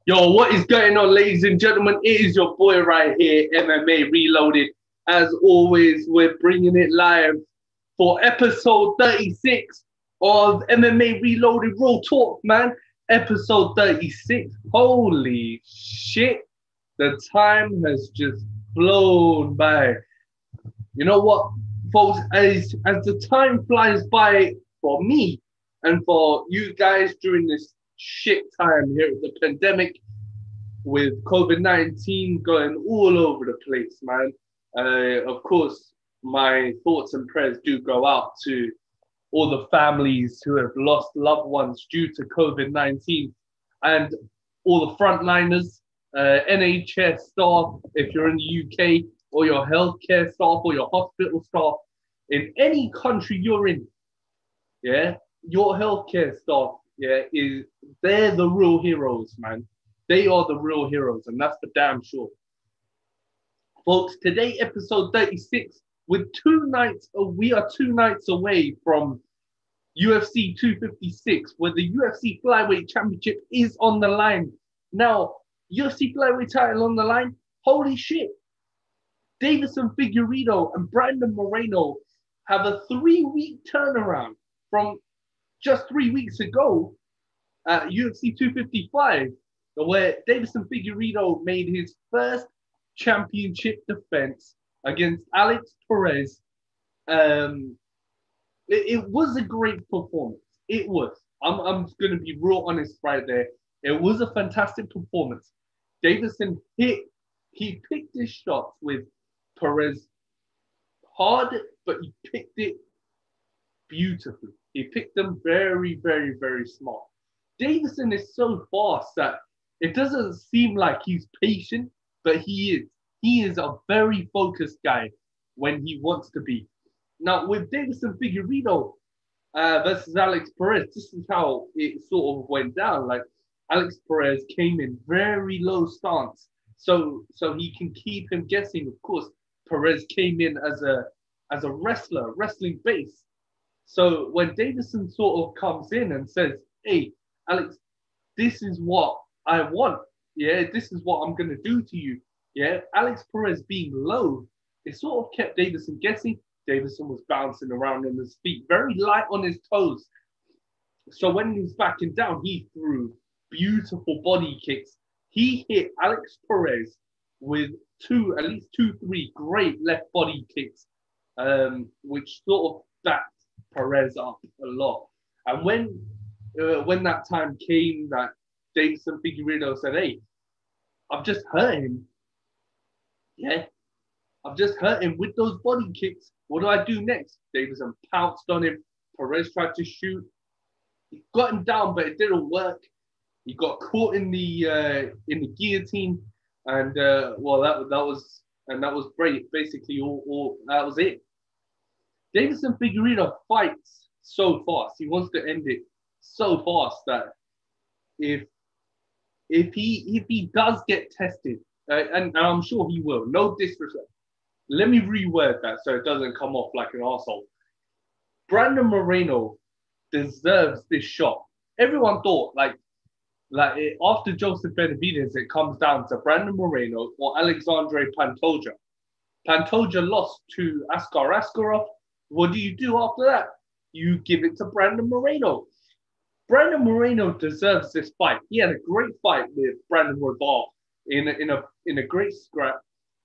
Yo, what is going on, ladies and gentlemen? It is your boy right here, MMA Reloaded. As always, we're bringing it live for episode 36 of MMA Reloaded Real Talk, man. Episode 36. Holy shit. The time has just flown by. You know what, folks? As the time flies by for me and for you guys during this shit time here at the pandemic, with COVID-19 going all over the place, man. Of course, my thoughts and prayers do go out to all the families who have lost loved ones due to COVID-19 and all the frontliners, NHS staff, if you're in the UK, or your healthcare staff or your hospital staff in any country you're in. Yeah, your healthcare staff, they're the real heroes, man. They are the real heroes, and that's for damn sure. Folks, today, episode 36, we are 2 nights away from UFC 256, where the UFC Flyweight Championship is on the line. Now, UFC Flyweight title on the line, holy shit. Davison Figueiredo and Brandon Moreno have a 3-week turnaround from just 3 weeks ago at UFC 255, where Davison Figueiredo made his first championship defense against Alex Perez. It was a great performance. It was. I'm going to be real honest right there. It was a fantastic performance. Davison he picked his shots with Perez hard, but he picked it beautifully. He picked them very, very, very smart. Davison is so fast that it doesn't seem like he's patient, but he is. He is a very focused guy when he wants to be. Now, with Davison Figueiredo versus Alex Perez, this is how it sort of went down. Like, Alex Perez came in very low stance, so he can keep him guessing. Of course, Perez came in as a wrestler, wrestling base. So when Davison sort of comes in and says, "Hey, Alex, this is what I want. Yeah, this is what I'm gonna do to you." Yeah, Alex Perez being low, it sort of kept Davison guessing. Davison was bouncing around on his feet, very light on his toes. So when he was backing down, he threw beautiful body kicks. He hit Alex Perez with at least two, three great left body kicks, which sort of backed Perez up a lot. And when that time came that Davison Figueiredo said, "Hey, I've just hurt him. Yeah, I've just hurt him with those body kicks. What do I do next?" Davison pounced on him. Perez tried to shoot. He got him down, but it didn't work. He got caught in the guillotine, and that was great. Basically, all that was it. Davison Figueiredo fights so fast. He wants to end it so fast that if he does get tested, and I'm sure he will, no disrespect. Let me reword that so it doesn't come off like an arsehole. Brandon Moreno deserves this shot. Everyone thought like after Joseph Benavidez, it comes down to Brandon Moreno or Alexandre Pantoja. Pantoja lost to Askar Askarov. What do you do after that? You give it to Brandon Moreno. Brandon Moreno deserves this fight. He had a great fight with Brandon Royval in a great scrap.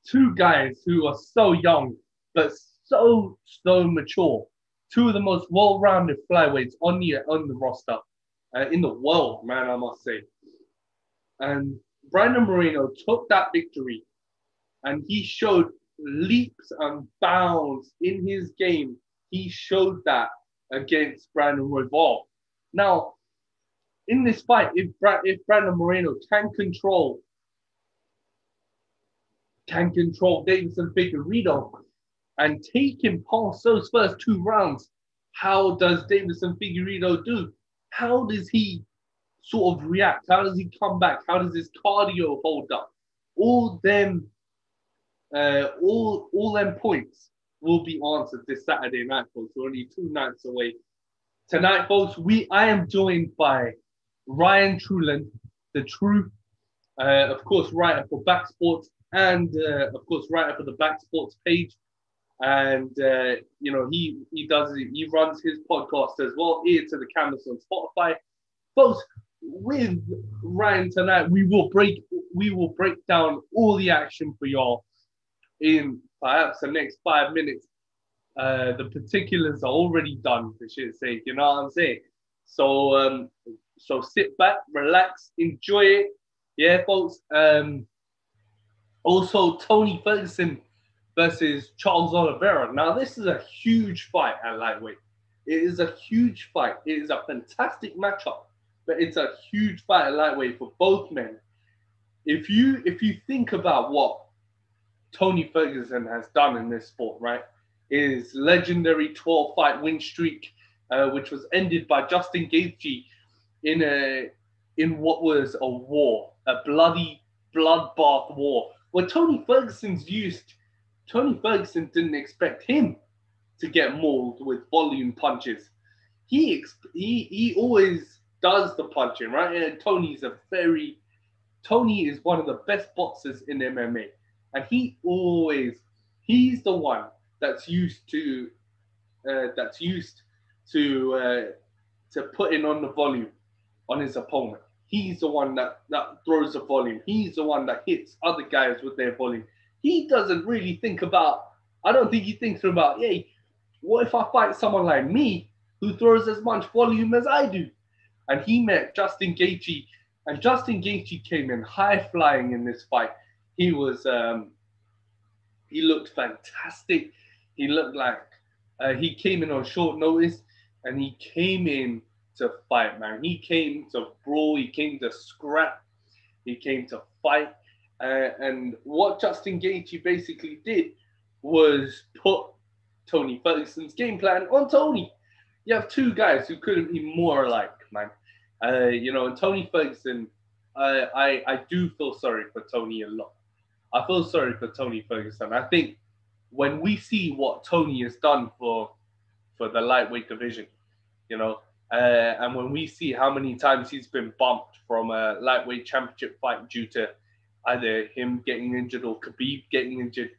Two guys who are so young but so mature. Two of the most well-rounded flyweights on the roster in the world, man, I must say. And Brandon Moreno took that victory, and he showed leaps and bounds in his game. He showed that against Brandon Royval. Now, in this fight, if Brandon Moreno can control Davison Figueiredo and take him past those first 2 rounds, how does Davison Figueiredo do? How does he sort of react? How does he come back? How does his cardio hold up? All them points will be answered this Saturday night, folks. We're only 2 nights away. Tonight, folks, I am joined by Ryan Truland, the Truth, Of course, writer for Back Sports, and of course, writer for the Back Sports page. And you know, he runs his podcast as well, Ear to the Canvas on Spotify. Folks, with Ryan tonight, we will break down all the action for y'all in perhaps the next 5 minutes. The particulars are already done, for shit's sake, you know what I'm saying? So so sit back, relax, enjoy it. Yeah, folks. Also, Tony Ferguson versus Charles Oliveira. Now, this is a huge fight at lightweight. It is a huge fight. It is a fantastic matchup, but it's a huge fight at lightweight for both men. If you think about what Tony Ferguson has done in this sport, right? His legendary 12-fight win streak, which was ended by Justin Gaethje in what was a war, a bloody bloodbath war. Where Tony Ferguson didn't expect him to get mauled with volume punches. He always does the punching, right? And Tony is one of the best boxers in MMA. And he's the one that's used to putting on the volume on his opponent. He's the one that throws the volume. He's the one that hits other guys with their volume. He doesn't really think about, I don't think he thinks about, hey, what if I fight someone like me who throws as much volume as I do? And he met Justin Gaethje, and Justin Gaethje came in high flying in this fight. He was, he looked fantastic. He looked like he came in on short notice, and he came in to fight, man. He came to brawl. He came to scrap. He came to fight. And what Justin Gaethje basically did was put Tony Ferguson's game plan on Tony. You have two guys who couldn't be more alike, man. You know, and Tony Ferguson, I do feel sorry for Tony a lot. I feel sorry for Tony Ferguson. I think when we see what Tony has done for the lightweight division, you know, and when we see how many times he's been bumped from a lightweight championship fight due to either him getting injured or Khabib getting injured,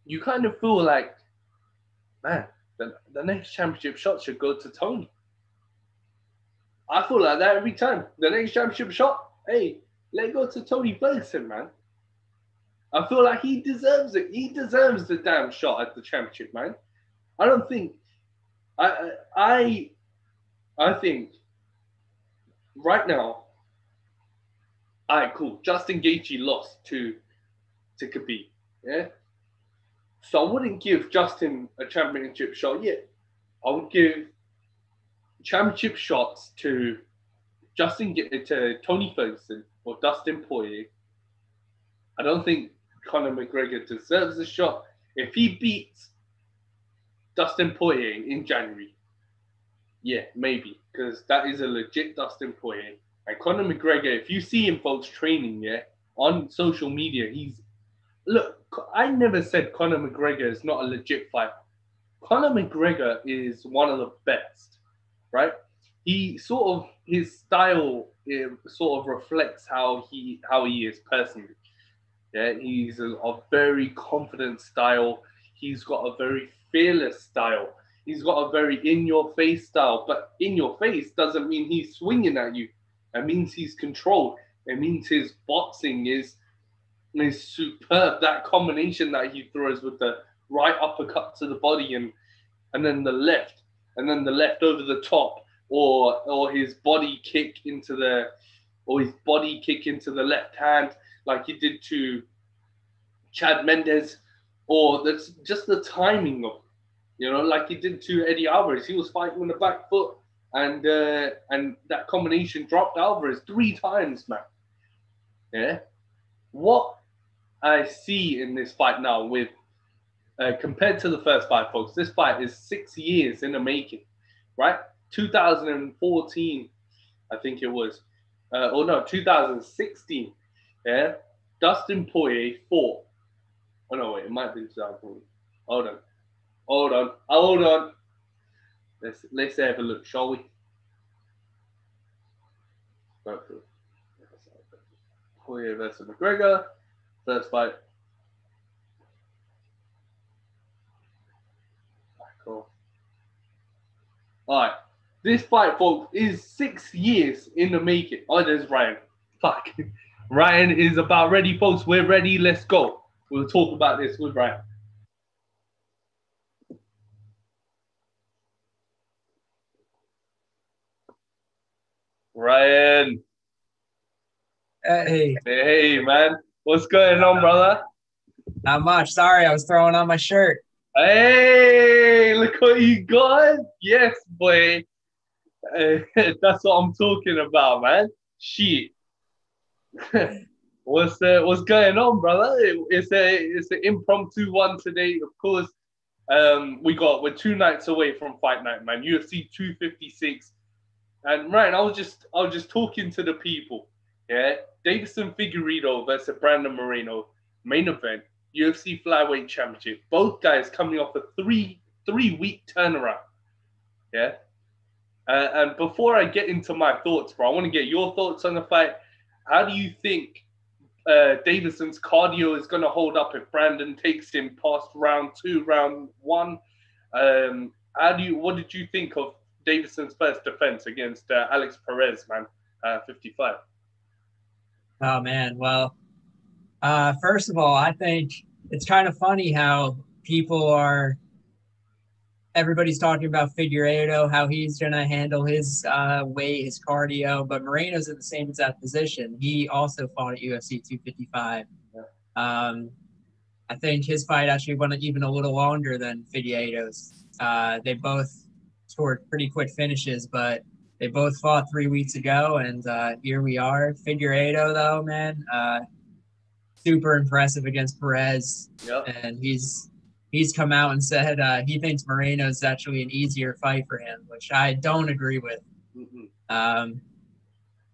you kind of feel like, man, the next championship shot should go to Tony. I feel like that every time. The next championship shot, hey, let it go to Tony Ferguson, man. I feel like he deserves it. He deserves the damn shot at the championship, man. I don't think. I think right now. All right, cool. Justin Gaethje lost to Khabib, yeah. So I wouldn't give Justin a championship shot yet. I would give championship shots to Tony Ferguson or Dustin Poirier. I don't think Conor McGregor deserves a shot. If he beats Dustin Poirier in January, yeah, maybe, because that is a legit Dustin Poirier. And Conor McGregor, if you see him, folks, training, yeah, on social media, look, I never said Conor McGregor is not a legit fighter. Conor McGregor is one of the best, right? His style sort of reflects how he is personally. Yeah, he's a very confident style. He's got a very fearless style. He's got a very in-your-face style. But in your face doesn't mean he's swinging at you. It means he's controlled. It means his boxing is superb. That combination that he throws with the right uppercut to the body and then the left over the top, or his body kick into the left hand like he did to Chad Mendes, or that's just the timing of, like he did to Eddie Alvarez. He was fighting on the back foot, and that combination dropped Alvarez 3 times, man. Yeah. What I see in this fight now with compared to the first fight, folks, this fight is 6 years in the making, right? 2014, I think it was, 2016. Yeah, Dustin Poirier fought. Oh no, wait, it might be 2014. Hold on. Let's have a look, shall we? Poirier versus McGregor. First fight. Cool. All right. This fight, folks, is 6 years in the making. Oh, there's Ryan. Fuck. Ryan is about ready, folks. We're ready. Let's go. We'll talk about this with Ryan. Ryan. Hey, Hey, man. What's going on, brother? not much. Sorry, I was throwing on my shirt. Hey, look what you got. Yes, boy. That's what I'm talking about, man. Shit. What's going on, brother? It's an impromptu one today. Of course, we're 2 nights away from fight night, man. UFC 256. And right, I was just talking to the people. Yeah, Davison Figueiredo versus Brandon Moreno, main event, UFC flyweight championship. Both guys coming off a three week turnaround. Yeah, and before I get into my thoughts, bro, I want to get your thoughts on the fight. How do you think Davison's cardio is going to hold up if Brandon takes him past round 2, round 1? What did you think of Davison's first defense against Alex Perez, man, 55? Oh man. Well, first of all, I think it's kind of funny how everybody's talking about Figueiredo, how he's gonna handle his weight, his cardio, but Moreno's in the same exact position. He also fought at UFC 255. Yeah. I think his fight actually went even a little longer than Figueiredo's. They both scored pretty quick finishes, but they both fought 3 weeks ago, and here we are. Figueiredo, though, man, super impressive against Perez, Yep. and he's come out and said he thinks Moreno is actually an easier fight for him, which I don't agree with. Mm-hmm.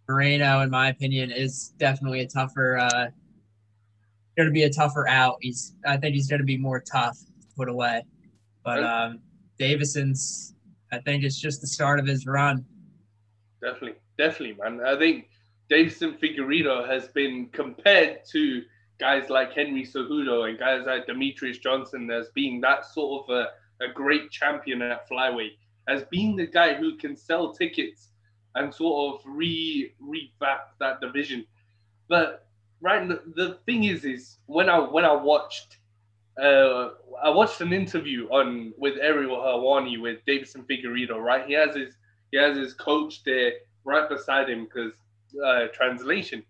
Moreno, in my opinion, is definitely going to be a tougher out. I think he's going to be more tough to put away. But Davison's, I think it's just the start of his run. Definitely, man. I think Davison Figueiredo has been compared to guys like Henry Cejudo and guys like Demetrius Johnson as being that sort of a great champion at flyweight, as being the guy who can sell tickets and sort of revamp that division. But right, the thing is when I watched an interview on with Ariel Helwani with Davison Figueiredo. Right, he has his coach there right beside him because translation,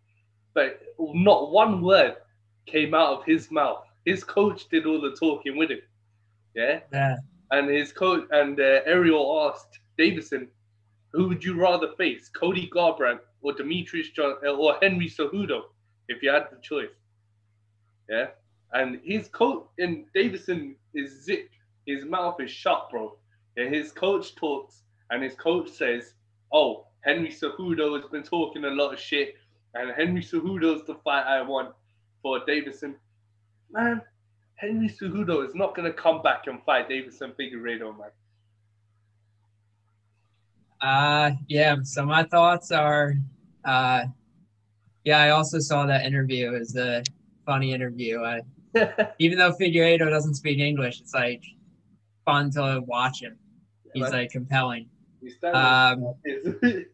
but not one word came out of his mouth. His coach did all the talking with him. Yeah, Yeah. and his coach and Ariel asked Davison, "Who would you rather face, Cody Garbrandt or Demetrius John or Henry Cejudo, if you had the choice?" Yeah. And his coach and Davison is zipped. His mouth is shut, bro. And his coach talks and his coach says, "Oh, Henry Cejudo has been talking a lot of shit, and Henry Cejudo's the fight I want for Davison." Man, Henry Cejudo is not gonna come back and fight Davison Figueiredo, man. Yeah. So my thoughts are, uh, yeah, I also saw that interview. It was a funny interview. Even though Figueiredo doesn't speak English, it's like fun to watch him. He's like compelling. He's standing. Um,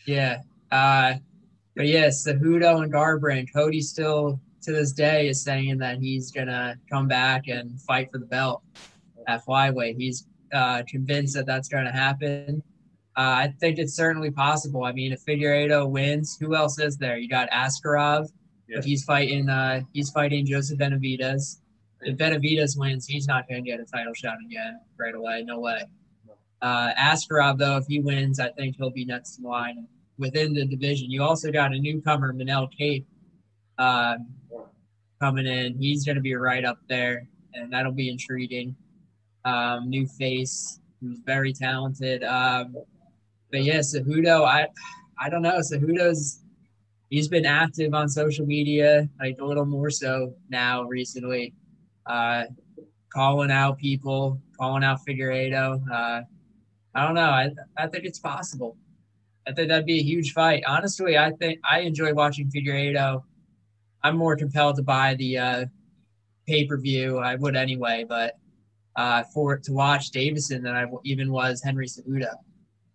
yeah. But yeah, Cejudo and Garbrandt, Cody still to this day is saying that he's gonna come back and fight for the belt at flyweight. He's convinced that that's going to happen. I think it's certainly possible. I mean, if Figueiredo wins, who else is there? You got Askarov, but he's fighting Joseph Benavidez. If Benavidez wins, he's not going to get a title shot again right away. No way. Askarov, though, if he wins, I think he'll be next in line within the division. You also got a newcomer, Manel Cape, coming in. He's going to be right up there, and that'll be intriguing. New face who's very talented. But yeah, Cejudo, I don't know. He's been active on social media, like a little more so now recently, calling out people, calling out Figueiredo. I don't know. I think it's possible. I think that'd be a huge fight. Honestly, I think I enjoy watching Figueiredo I'm more compelled to buy the pay-per-view. I would anyway, but to watch Davison than I even was Henry Cejudo.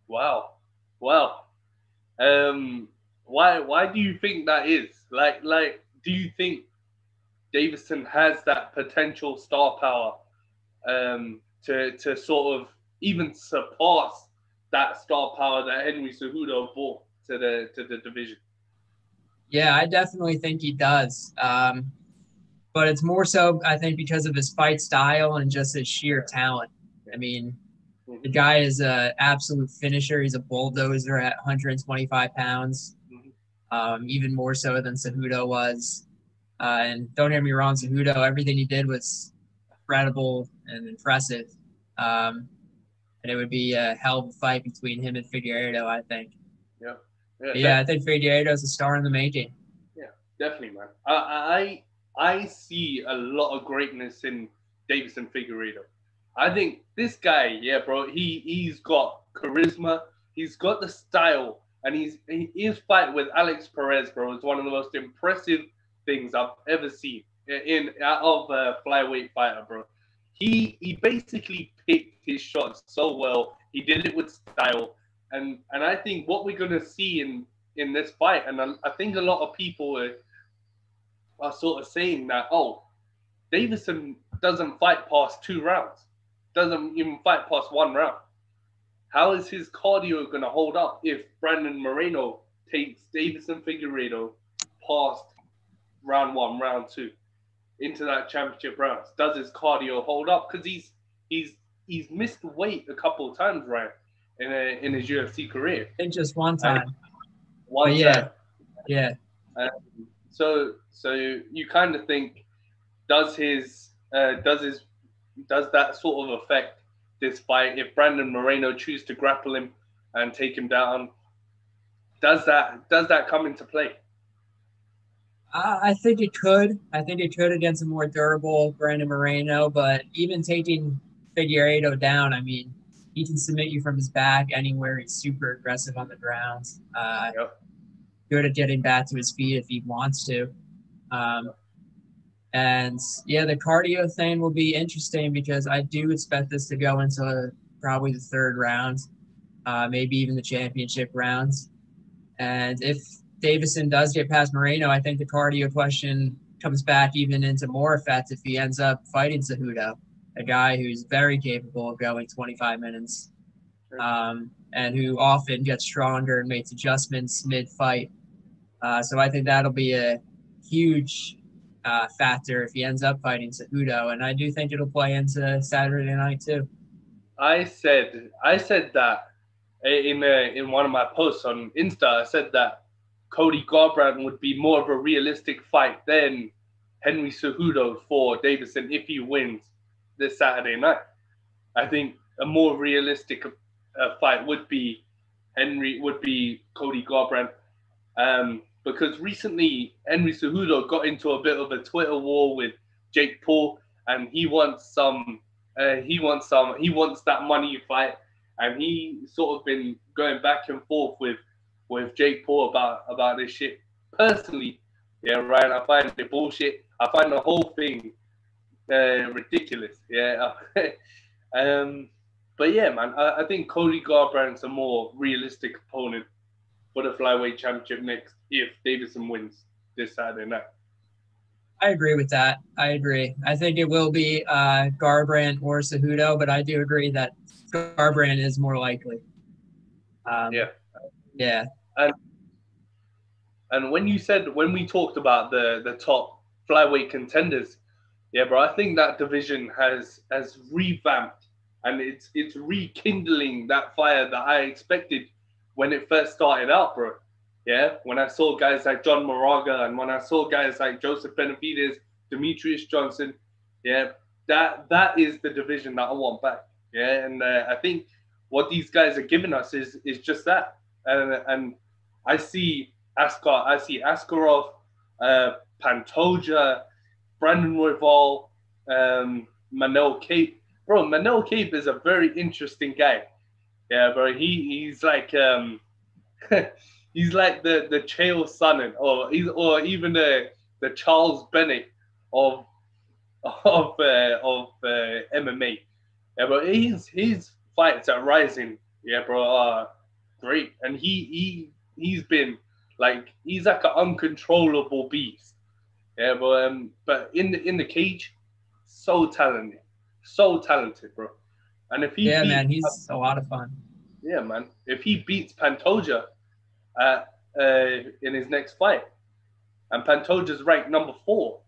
Wow. Wow. Why do you think that is? Do you think Davison has that potential star power to sort of even surpass that star power that Henry Cejudo brought to the division? Yeah, I definitely think he does. But it's more so, I think, because of his fight style and just his sheer talent. I mean, the guy is an absolute finisher. He's a bulldozer at 125 pounds, even more so than Cejudo was. And don't get me wrong, Cejudo, everything he did was incredible and impressive. And it would be a hell of a fight between him and Figueiredo, I think. Yeah. Yeah, I think Figueiredo is a star in the making. Yeah, definitely, man. I see a lot of greatness in Davison Figueiredo. I think this guy, yeah, bro, he's got charisma, he's got the style, and his fight with Alex Perez, bro, is one of the most impressive things I've ever seen out of a flyweight fighter, bro. He basically picked his shots so well. He did it with style, and I think what we're gonna see in this fight, and I think a lot of people are sort of saying that, oh, Davison doesn't fight past 2 rounds, doesn't even fight past 1 round. How is his cardio going to hold up if Brandon Moreno takes Davison Figueiredo past round 1, round 2 into that championship rounds? Does his cardio hold up? Because he's missed weight a couple of times, right, in his UFC career. And just one time. One yeah, time. Yeah. So you kind of think, does that sort of affect this fight if Brandon Moreno chooses to grapple him and take him down? Does that come into play? I think it could. I think it could against a more durable Brandon Moreno, but even taking Figueiredo down, I mean, he can submit you from his back anywhere. He's super aggressive on the ground. Good at getting back to his feet if he wants to. And yeah, the cardio thing will be interesting because I do expect this to go into probably the 3rd round, maybe even the championship rounds. And if Davison does get past Moreno, I think the cardio question comes back even into more effect if he ends up fighting Cejudo, a guy who's very capable of going 25 minutes and who often gets stronger and makes adjustments mid-fight. So I think that'll be a huge factor if he ends up fighting Cejudo, and I do think it'll play into Saturday night too. I said that in one of my posts on Insta. I said that Cody Garbrandt would be more of a realistic fight than Henry Cejudo for Davison if he wins this Saturday night. I think a more realistic fight would be Cody Garbrandt. Because recently Henry Cejudo got into a bit of a Twitter war with Jake Paul, and he wants that money fight, and he sort of been going back and forth with Jake Paul about this shit. Personally, yeah, Ryan, I find it bullshit. I find the whole thing ridiculous. Yeah. But yeah, man, I think Cody Garbrandt's a more realistic opponent for the flyweight championship next if Davison wins this Saturday night. I agree with that. I agree. I think it will be Garbrandt or Cejudo, but I do agree that Garbrandt is more likely. Yeah. And when we talked about the top flyweight contenders, yeah, bro, I think that division has revamped, and it's rekindling that fire that I expected when it first started out, bro. Yeah, when I saw guys like John Moraga and when I saw guys like Joseph Benavidez, Demetrius Johnson, yeah, that is the division that I want back. Yeah, and I think what these guys are giving us is just that. And I see Askarov, Pantoja, Brandon Royval, Manel Cape. Bro, Manel Cape is a very interesting guy. Yeah, bro, he's like he's like the Chael Sonnen, or even the Charles Bennett of MMA. Yeah, but his fights at Rising, yeah, bro, are great, and he's been like he's like an uncontrollable beast. Yeah, but in the cage, so talented, bro. And if he Yeah, beat, man, he's a lot of fun. yeah, man, if he beats Pantoja at in his next fight, and Pantoja's ranked number 4,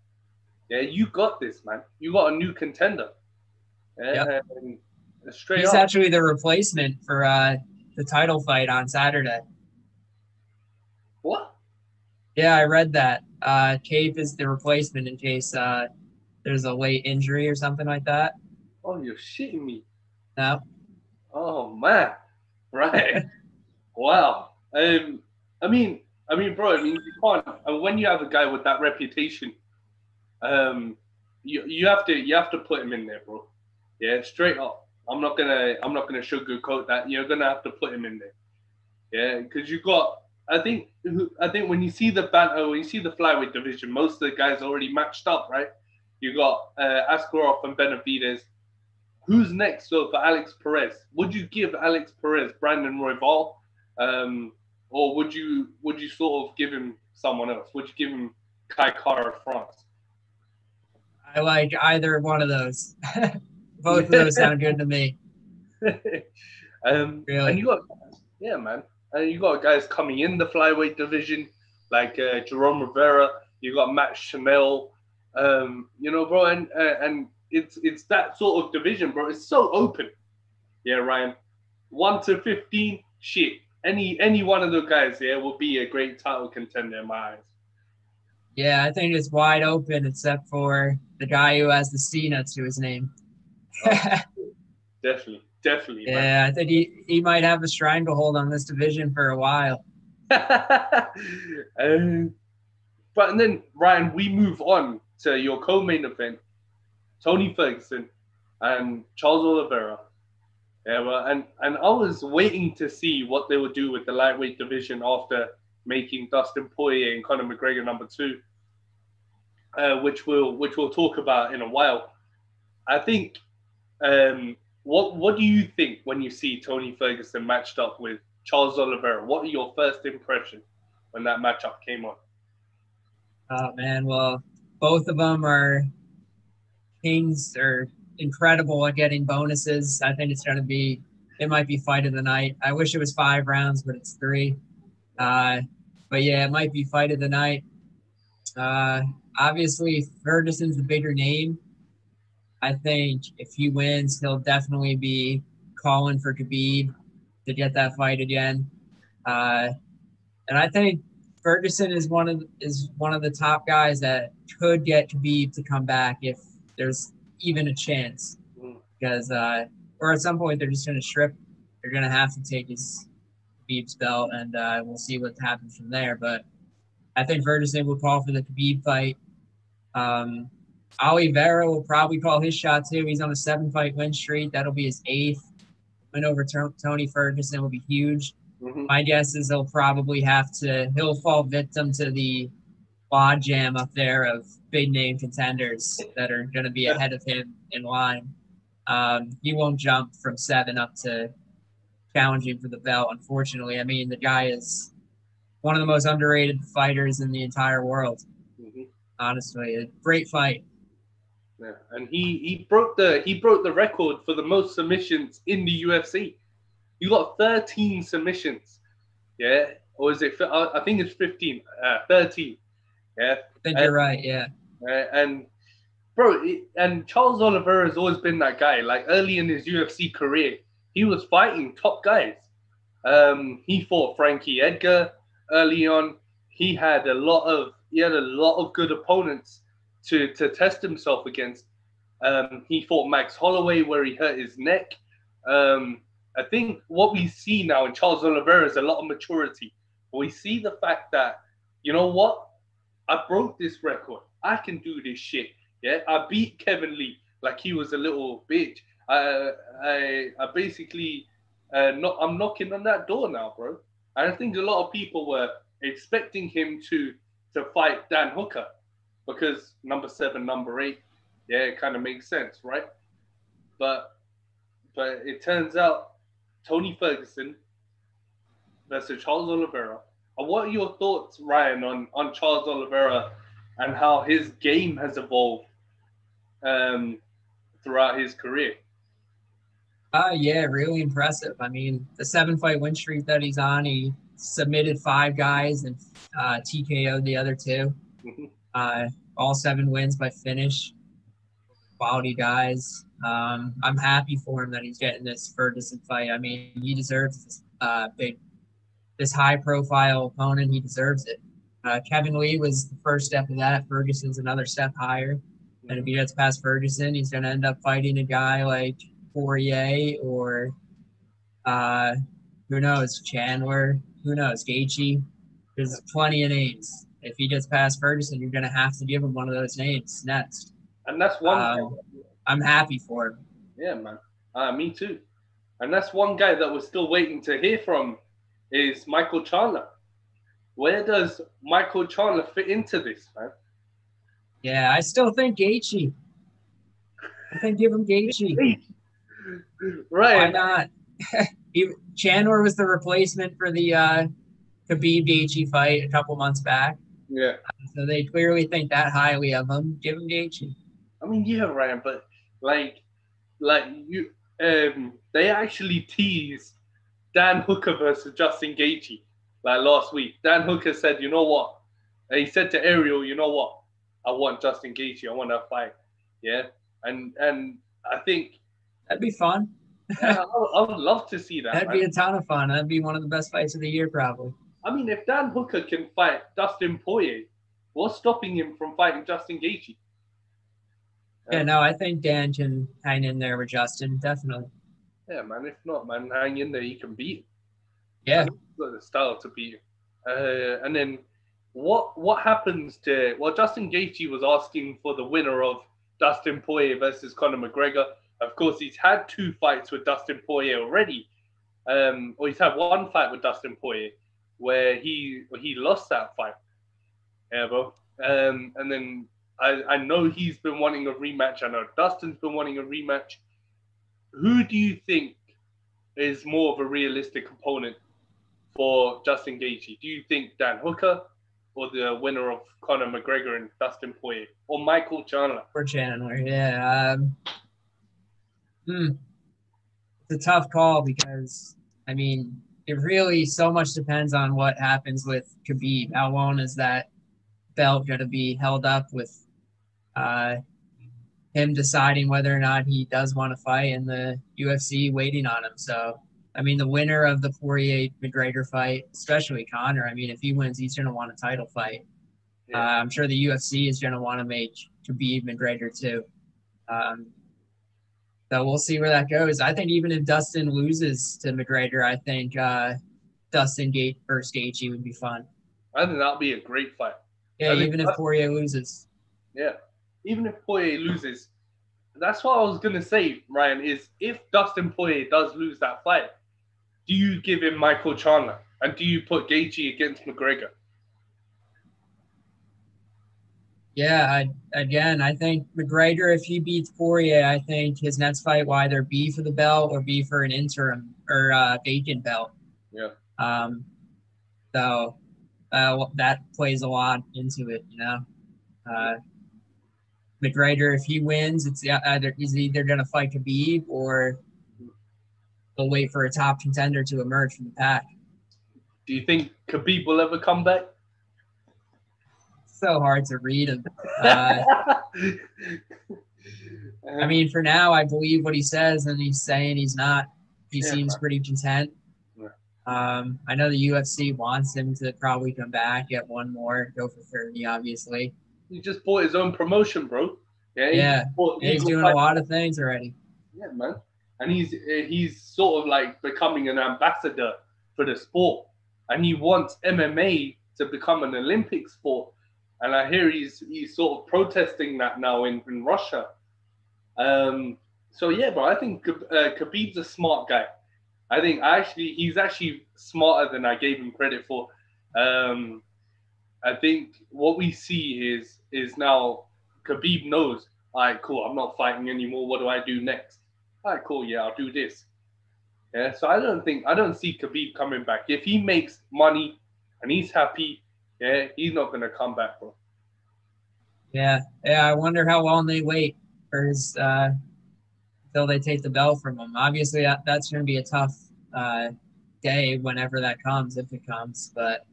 yeah, you got this, man. You got a new contender. Yep. Yeah, and straight He's up. actually the replacement for the title fight on Saturday. What? Yeah, I read that. Cape is the replacement in case there's a late injury or something like that. Oh, you're shitting me. No. Oh man. Right. Wow. Bro. You can't. And when you have a guy with that reputation, you have to put him in there, bro. Yeah, straight up. I'm not gonna sugarcoat that. You're gonna have to put him in there. Yeah, because you got. I think when you see the banter, when you see the flyweight division, most of the guys are already matched up, right? You got Askarov and Benavidez. Who's next though for Alex Perez? Would you give Alex Perez Brandon Royval, or would you sort of give him someone else? Would you give him Kai Kara France? I like either one of those. Both of those sound good to me. And Really. you got man, and you got guys coming in the flyweight division like Jerome Rivera. You got Matt Chanel, bro, and it's that sort of division, bro. It's so open. Yeah, Ryan. 1 to 15, shit. Any one of the guys, yeah, will be a great title contender in my eyes. Yeah, I think it's wide open except for the guy who has the C next to his name. Oh, definitely. Yeah, Man. I think he might have a stranglehold on this division for a while. But and then Ryan, we move on to your co-main event, Tony Ferguson and Charles Oliveira. Yeah, well, and I was waiting to see what they would do with the lightweight division after making Dustin Poirier and Conor McGregor number 2, which we'll talk about in a while. I think. What do you think when you see Tony Ferguson matched up with Charles Oliveira? What are your first impressions when that matchup came on? Oh man, well, both of them are kings or incredible at getting bonuses. I think it might be fight of the night. I wish it was 5 rounds, but it's 3. But yeah, it might be fight of the night. Obviously, Ferguson's the bigger name. I think if he wins, he'll definitely be calling for Khabib to get that fight again. And I think Ferguson is one of the top guys that could get Khabib to come back if there's even a chance. Because or at some point they're just going to strip. They're going to have to take his Khabib's belt, and we'll see what happens from there. But I think Ferguson will call for the Khabib fight. Oliveira will probably call his shot too. He's on a 7-fight win streak. That'll be his 8th. Win over Tony Ferguson will be huge. Mm-hmm. My guess is he'll fall victim to the log jam up there of big name contenders that are going to be ahead of him in line. He won't jump from 7 up to challenging for the belt, unfortunately. I mean, the guy is one of the most underrated fighters in the entire world. Mm-hmm. Honestly, a great fight. Yeah, and he broke the record for the most submissions in the UFC. You got 13 submissions, yeah, or is it? I think it's 15, 13. Yeah, I think you're right. Yeah, and bro, and Charles Oliveira has always been that guy. Like early in his UFC career, he was fighting top guys. He fought Frankie Edgar early on. He had a lot of good opponents to test himself against. He fought Max Holloway where he hurt his neck. I think what we see now in Charles Oliveira is a lot of maturity. We see the fact that, you know what? I broke this record. I can do this shit. Yeah, I beat Kevin Lee like he was a little bitch. I basically, I'm knocking on that door now, bro. And I think a lot of people were expecting him to fight Dan Hooker. because number 7, number 8, yeah, it kind of makes sense, right? But it turns out Tony Ferguson versus Charles Oliveira. And what are your thoughts, Ryan, on Charles Oliveira and how his game has evolved um, throughout his career? Yeah, really impressive. I mean, the 7-fight win streak that he's on, he submitted 5 guys and TKO'd the other 2. All 7 wins by finish. Quality guys. I'm happy for him that he's getting this Ferguson fight. I mean, he deserves this high-profile opponent. He deserves it. Kevin Lee was the first step of that. Ferguson's another step higher. And if he gets past Ferguson, he's going to end up fighting a guy like Poirier or who knows, Chandler, who knows, Gaethje. There's plenty of names. If he gets past Ferguson, you're going to have to give him one of those names next. And that's one. I'm happy for him. Yeah, man. Me too. And that's one guy that we're still waiting to hear from is Michael Chandler. Where does Michael Chandler fit into this, man? Yeah, I still think Gaethje. I think give him Gaethje. Right. Why not? Chandler was the replacement for the Khabib Gaethje fight a couple months back. Yeah. So they clearly think that highly of him. Give him Gaethje. I mean, yeah, Ryan, but like you, they actually teased Dan Hooker versus Justin Gaethje like last week. Dan Hooker said, you know what? And he said to Ariel, you know what? I want Justin Gaethje. I want that fight. Yeah, and I think that'd be fun. Yeah, I would love to see that. That'd be a ton of fun. That'd be one of the best fights of the year, probably. I mean, if Dan Hooker can fight Dustin Poirier, what's stopping him from fighting Justin Gaethje? Yeah, no, I think Dan can hang in there with Justin, definitely. Yeah, man. If not, man, hang in there. You can beat him. Yeah. He's got the style to beat him. And then what happens to... Well, Justin Gaethje was asking for the winner of Dustin Poirier versus Conor McGregor. Of course, he's had 2 fights with Dustin Poirier already. Or he's had 1 fight with Dustin Poirier where he lost that fight. Yeah, bro. And then I know he's been wanting a rematch. I know Dustin's been wanting a rematch. Who do you think is more of a realistic opponent for Justin Gaethje? Do you think Dan Hooker or the winner of Conor McGregor and Dustin Poirier? Or Michael Chandler? Or Chandler, yeah. It's a tough call because, I mean, it really so much depends on what happens with Khabib. How long is that belt going to be held up with him deciding whether or not he does want to fight and the UFC waiting on him? So, I mean, the winner of the Poirier-McGregor fight, especially Conor, I mean, if he wins, he's going to want a title fight. Yeah. I'm sure the UFC is going to want to make Khabib-McGregor too. So we'll see where that goes. I think even if Dustin loses to McGregor, I think Dustin versus Gaethje would be fun. I think that'll be a great fight. Yeah, even if Poirier loses. Yeah, even if Poirier loses. That's what I was going to say, Ryan, is if Dustin Poirier does lose that fight, do you give him Michael Chandler? And do you put Gaethje against McGregor? Yeah, I think McGregor, if he beats Poirier, I think his next fight will either be for the belt or be for an interim or vacant belt. Yeah. So that plays a lot into it, you know. McGregor, if he wins, he's either going to fight Khabib or he'll wait for a top contender to emerge from the pack. Do you think Khabib will ever come back? So hard to read him. I mean, for now, I believe what he says, and he's saying he's not. He seems pretty content. Yeah. I know the UFC wants him to probably come back, get one more, go for 30, obviously. He just bought his own promotion, bro. Yeah, he's doing a lot of things already. Yeah, man. And he's sort of like becoming an ambassador for the sport. And he wants MMA to become an Olympic sport. And I hear he's sort of protesting that now in Russia. So yeah, but I think Khabib's a smart guy. I think he's actually smarter than I gave him credit for. I think what we see is now Khabib knows, all right, cool, I'm not fighting anymore. What do I do next? All right, cool, yeah, I'll do this. Yeah, so I don't see Khabib coming back. If he makes money and he's happy, yeah, he's not gonna come back, bro. Yeah, yeah. I wonder how long they wait for his until they take the belt from him. Obviously, that's going to be a tough day whenever that comes, if it comes. But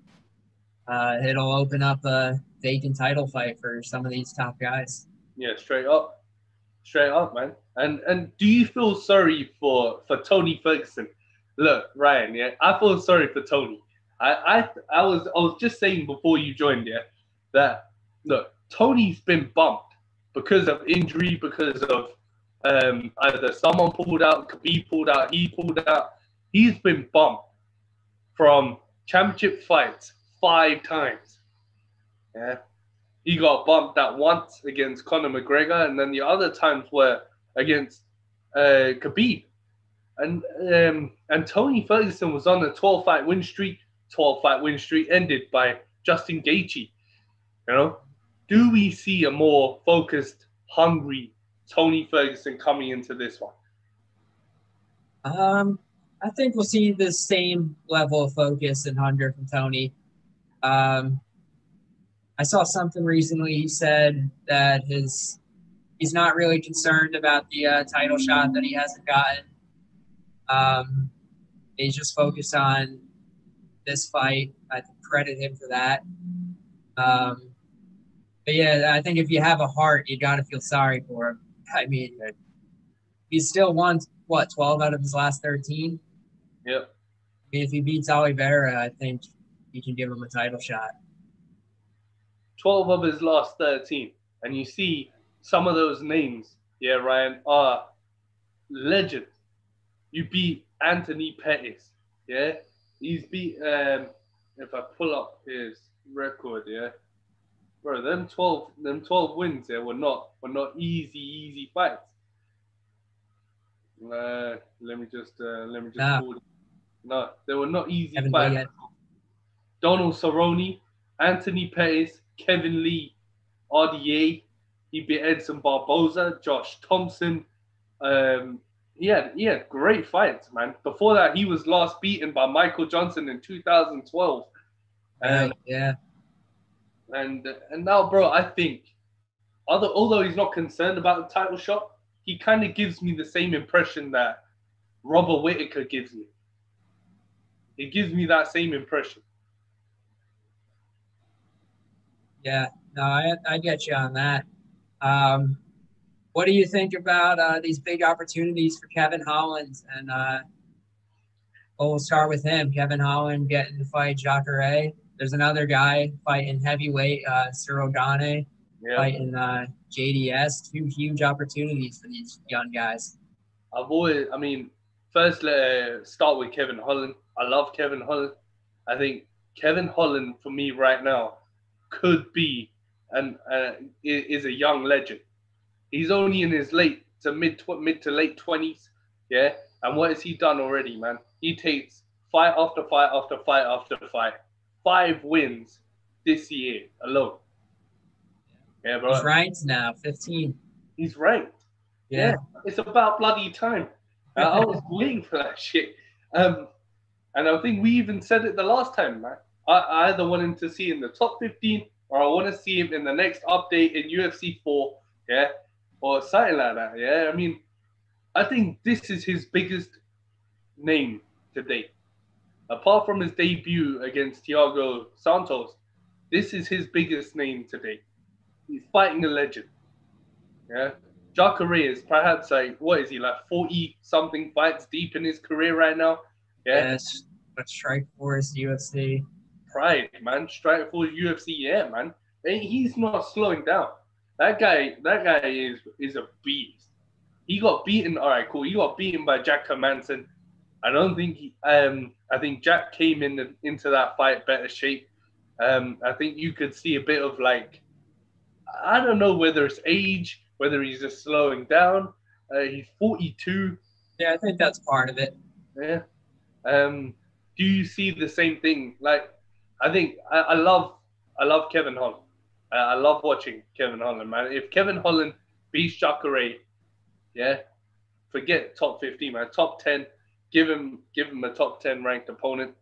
it'll open up a vacant title fight for some of these top guys. Yeah, straight up, man. And do you feel sorry for Tony Ferguson? Look, Ryan, yeah, I feel sorry for Tony. I was just saying before you joined, yeah, that look, Tony's been bumped because of injury, because of either someone pulled out, Khabib pulled out, he pulled out. He's been bumped from championship fights 5 times. Yeah, he got bumped that once against Conor McGregor, and then the other times were against Khabib. And Tony Ferguson was on a 12-fight win streak. 12-fight win streak ended by Justin Gaethje. You know, do we see a more focused, hungry Tony Ferguson coming into this one? I think we'll see the same level of focus and hunger from Tony. I saw something recently. He said that he's not really concerned about the title shot that he hasn't gotten. He's just focused on this fight. I credit him for that. But yeah, I think if you have a heart, you got to feel sorry for him. I mean, he's still won, 12 out of his last 13? Yep. I mean, if he beats Oliveira, I think you can give him a title shot. 12 of his last 13. And you see some of those names, yeah, Ryan, are legends. You beat Anthony Pettis, yeah? He's beat, if I pull up his record, yeah? Bro, them 12 wins, yeah, were not easy fights. Let me just pull it. No, they were not easy fights. Donald Cerrone, Anthony Pettis, Kevin Lee, RDA. He beat Edson Barboza, Josh Thompson. He had great fights, man. Before that, he was last beaten by Michael Johnson in 2012. Yeah. And now, bro, I think, although he's not concerned about the title shot, he kind of gives me the same impression that Robert Whittaker gives me. It gives me that same impression. Yeah, no, I get you on that. What do you think about these big opportunities for Kevin Holland? And we'll start with him. Kevin Holland getting to fight Jacare. There's another guy fighting heavyweight, Cyril Gane, fighting JDS. 2 huge opportunities for these young guys. First, let's start with Kevin Holland. I love Kevin Holland. I think Kevin Holland, for me right now, could be is a young legend. He's only in his mid to late 20s, yeah. And what has he done already, man? He takes fight after fight after fight after fight. 5 wins this year alone. Yeah, bro. He's ranked now, 15. He's ranked. Yeah. It's about bloody time. I was waiting for that shit. And I think we even said it the last time, man. I either want him to see in the top 15 or I want to see him in the next update in UFC 4, yeah, or something like that, yeah. I mean, I think this is his biggest name to date. Apart from his debut against Thiago Santos, this is his biggest name to date. He's fighting a legend, yeah. Jacare is perhaps like, what is he, like 40-something fights deep in his career right now? Yeah. Yes, but Strikeforce, UFC. Pride, man. Strikeforce, UFC, yeah, man. And he's not slowing down. That guy is a beast. He got beaten. All right, cool. He got beaten by Jack Hermansson. I don't think I think Jack came into that fight better shape. I think you could see a bit of like, I don't know whether it's age, whether he's just slowing down. He's 42. Yeah, I think that's part of it. Yeah. Do you see the same thing? Like, I think I love I love Kevin Holland. I love watching Kevin Holland, man. If Kevin Holland beats Jacare, yeah, forget top 15, man. Top 10, give him a top 10 ranked opponent.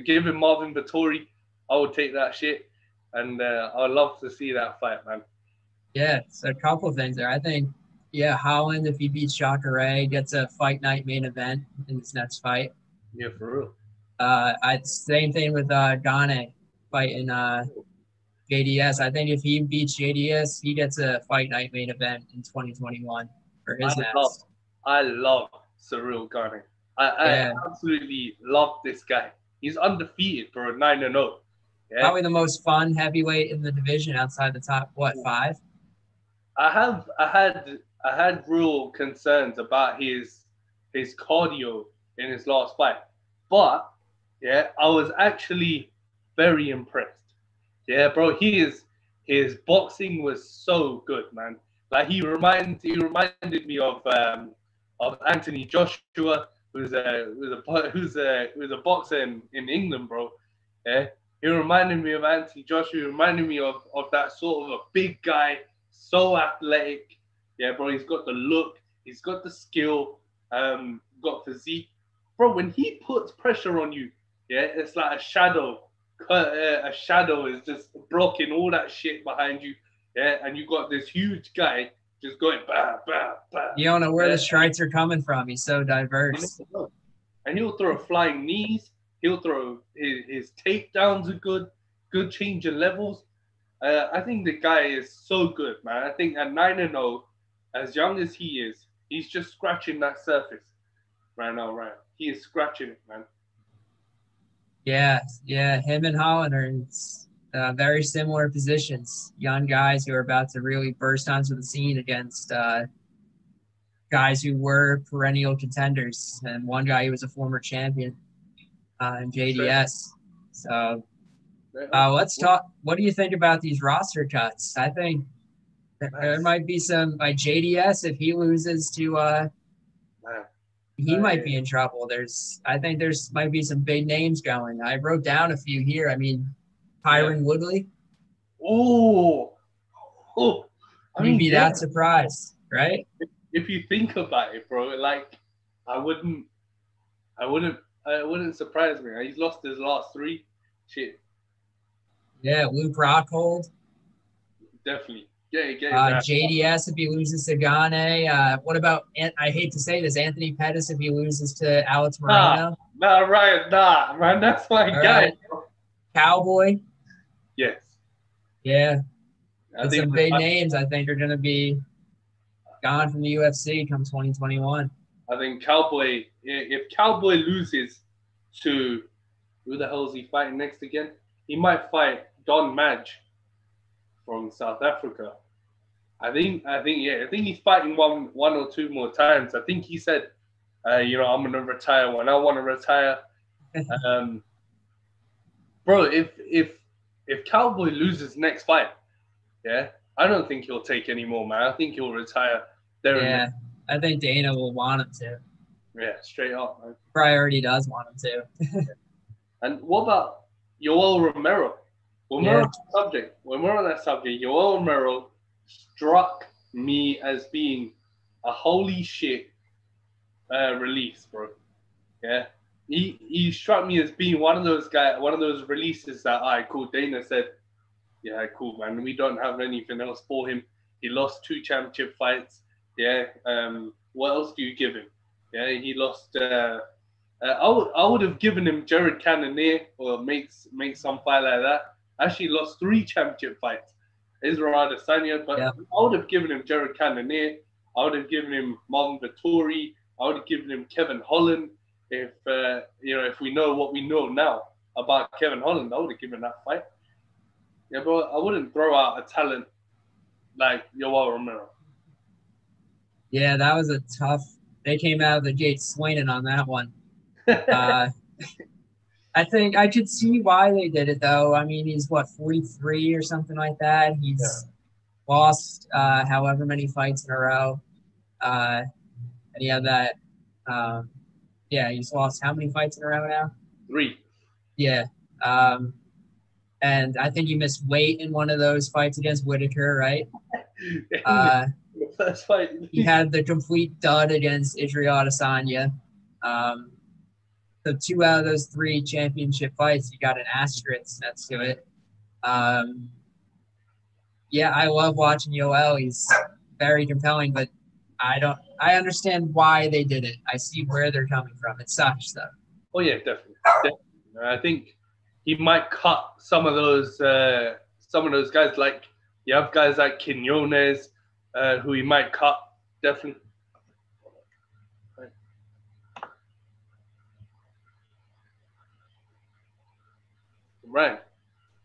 Give him Marvin Vettori. I would take that shit, and I'd love to see that fight, man. Yeah, it's a couple of things there. I think, yeah, Holland, if he beats Jacare, gets a fight night main event in his next fight. Yeah, for real. Same thing with Gane fighting JDS. I think if he beats JDS, he gets a fight night main event in 2021 for his next. I love Cyril Gane. I absolutely love this guy. He's undefeated for a 9-0. Yeah? Probably the most fun heavyweight in the division outside the top, what, 5? I had real concerns about his cardio in his last fight, but yeah, I was actually very impressed. Yeah, bro, his boxing was so good, man. Like he reminded me of Anthony Joshua, who's a boxer in England, bro. Yeah, he reminded me of Anthony Joshua. He reminded me of that sort of a big guy, so athletic. Yeah, bro, he's got the look, he's got the skill, got physique. Bro, when he puts pressure on you, yeah, it's like a shadow. A shadow is just blocking all that shit behind you, yeah, and you got this huge guy just going bah, bah, bah. You don't know where the strikes are coming from. He's so diverse. And he'll throw flying knees. He'll throw his takedowns are good change in levels. I think the guy is so good, man. I think at 9-0, as young as he is, he's just scratching that surface right now, right? He is scratching it, man. Yeah, him and Holland are in very similar positions. Young guys who are about to really burst onto the scene against guys who were perennial contenders, and one guy who was a former champion in JDS. So let's talk. What do you think about these roster cuts? I think there might be some by JDS if he loses to. He might be in trouble. I think there's might be some big names going. I wrote down a few here. I mean, Tyron Woodley. Oh, You'd be that surprised, right? If you think about it, bro, like I wouldn't surprise me. He's lost his last 3. Shit. Yeah, Luke Rockhold. Definitely. JDS if he loses to Gane. What about, I hate to say this, Anthony Pettis if he loses to Alex Moreno? Nah, man. That's my guy. Right. Cowboy? Yes. Yeah. And some big names I think are going to be gone from the UFC come 2021. I think Cowboy, if Cowboy loses to, who the hell is he fighting next again? He might fight Don Madge from South Africa. I think he's fighting one or 2 more times. I think he said, I'm gonna retire when I want to retire. Bro, if Cowboy loses next fight, yeah, I don't think he'll take any more, man. I think he'll retire there. Yeah, I think Dana will want him to. Yeah, straight up, man. Probably already does want him to. And what about Yoel Romero? When we're on that subject, Yoel Romero struck me as being a holy shit release, bro. Yeah, he struck me as being one of those releases that cool. Dana said, yeah, cool, man. We don't have anything else for him. He lost 2 championship fights. Yeah. What else do you give him? Yeah, he lost. I would have given him Jared Cannonier or make some fight like that. Actually lost 3 championship fights. Israel Adesanya, but I would have given him Jared Cannonier. I would have given him Marvin Vettori. I would have given him Kevin Holland. If we know what we know now about Kevin Holland, I would have given that fight. Yeah, but I wouldn't throw out a talent like Yoel Romero. Yeah, that was a tough. They came out of the gate swinging on that one. I think I could see why they did it, though. I mean, he's, 43 or something like that. He's lost however many fights in a row. And he had that. He's lost how many fights in a row now? 3. Yeah. And I think he missed weight in one of those fights against Whitaker, right? The first fight. He had the complete dud against Israel Adesanya. So 2 out of those 3 championship fights, you got an asterisk next to it. Yeah, I love watching Yoel. He's very compelling, but I understand why they did it. I see where they're coming from. It sucks, though. Oh yeah, definitely. I think he might cut some of those guys. Like you have guys like Quinones, who he might cut definitely. Right.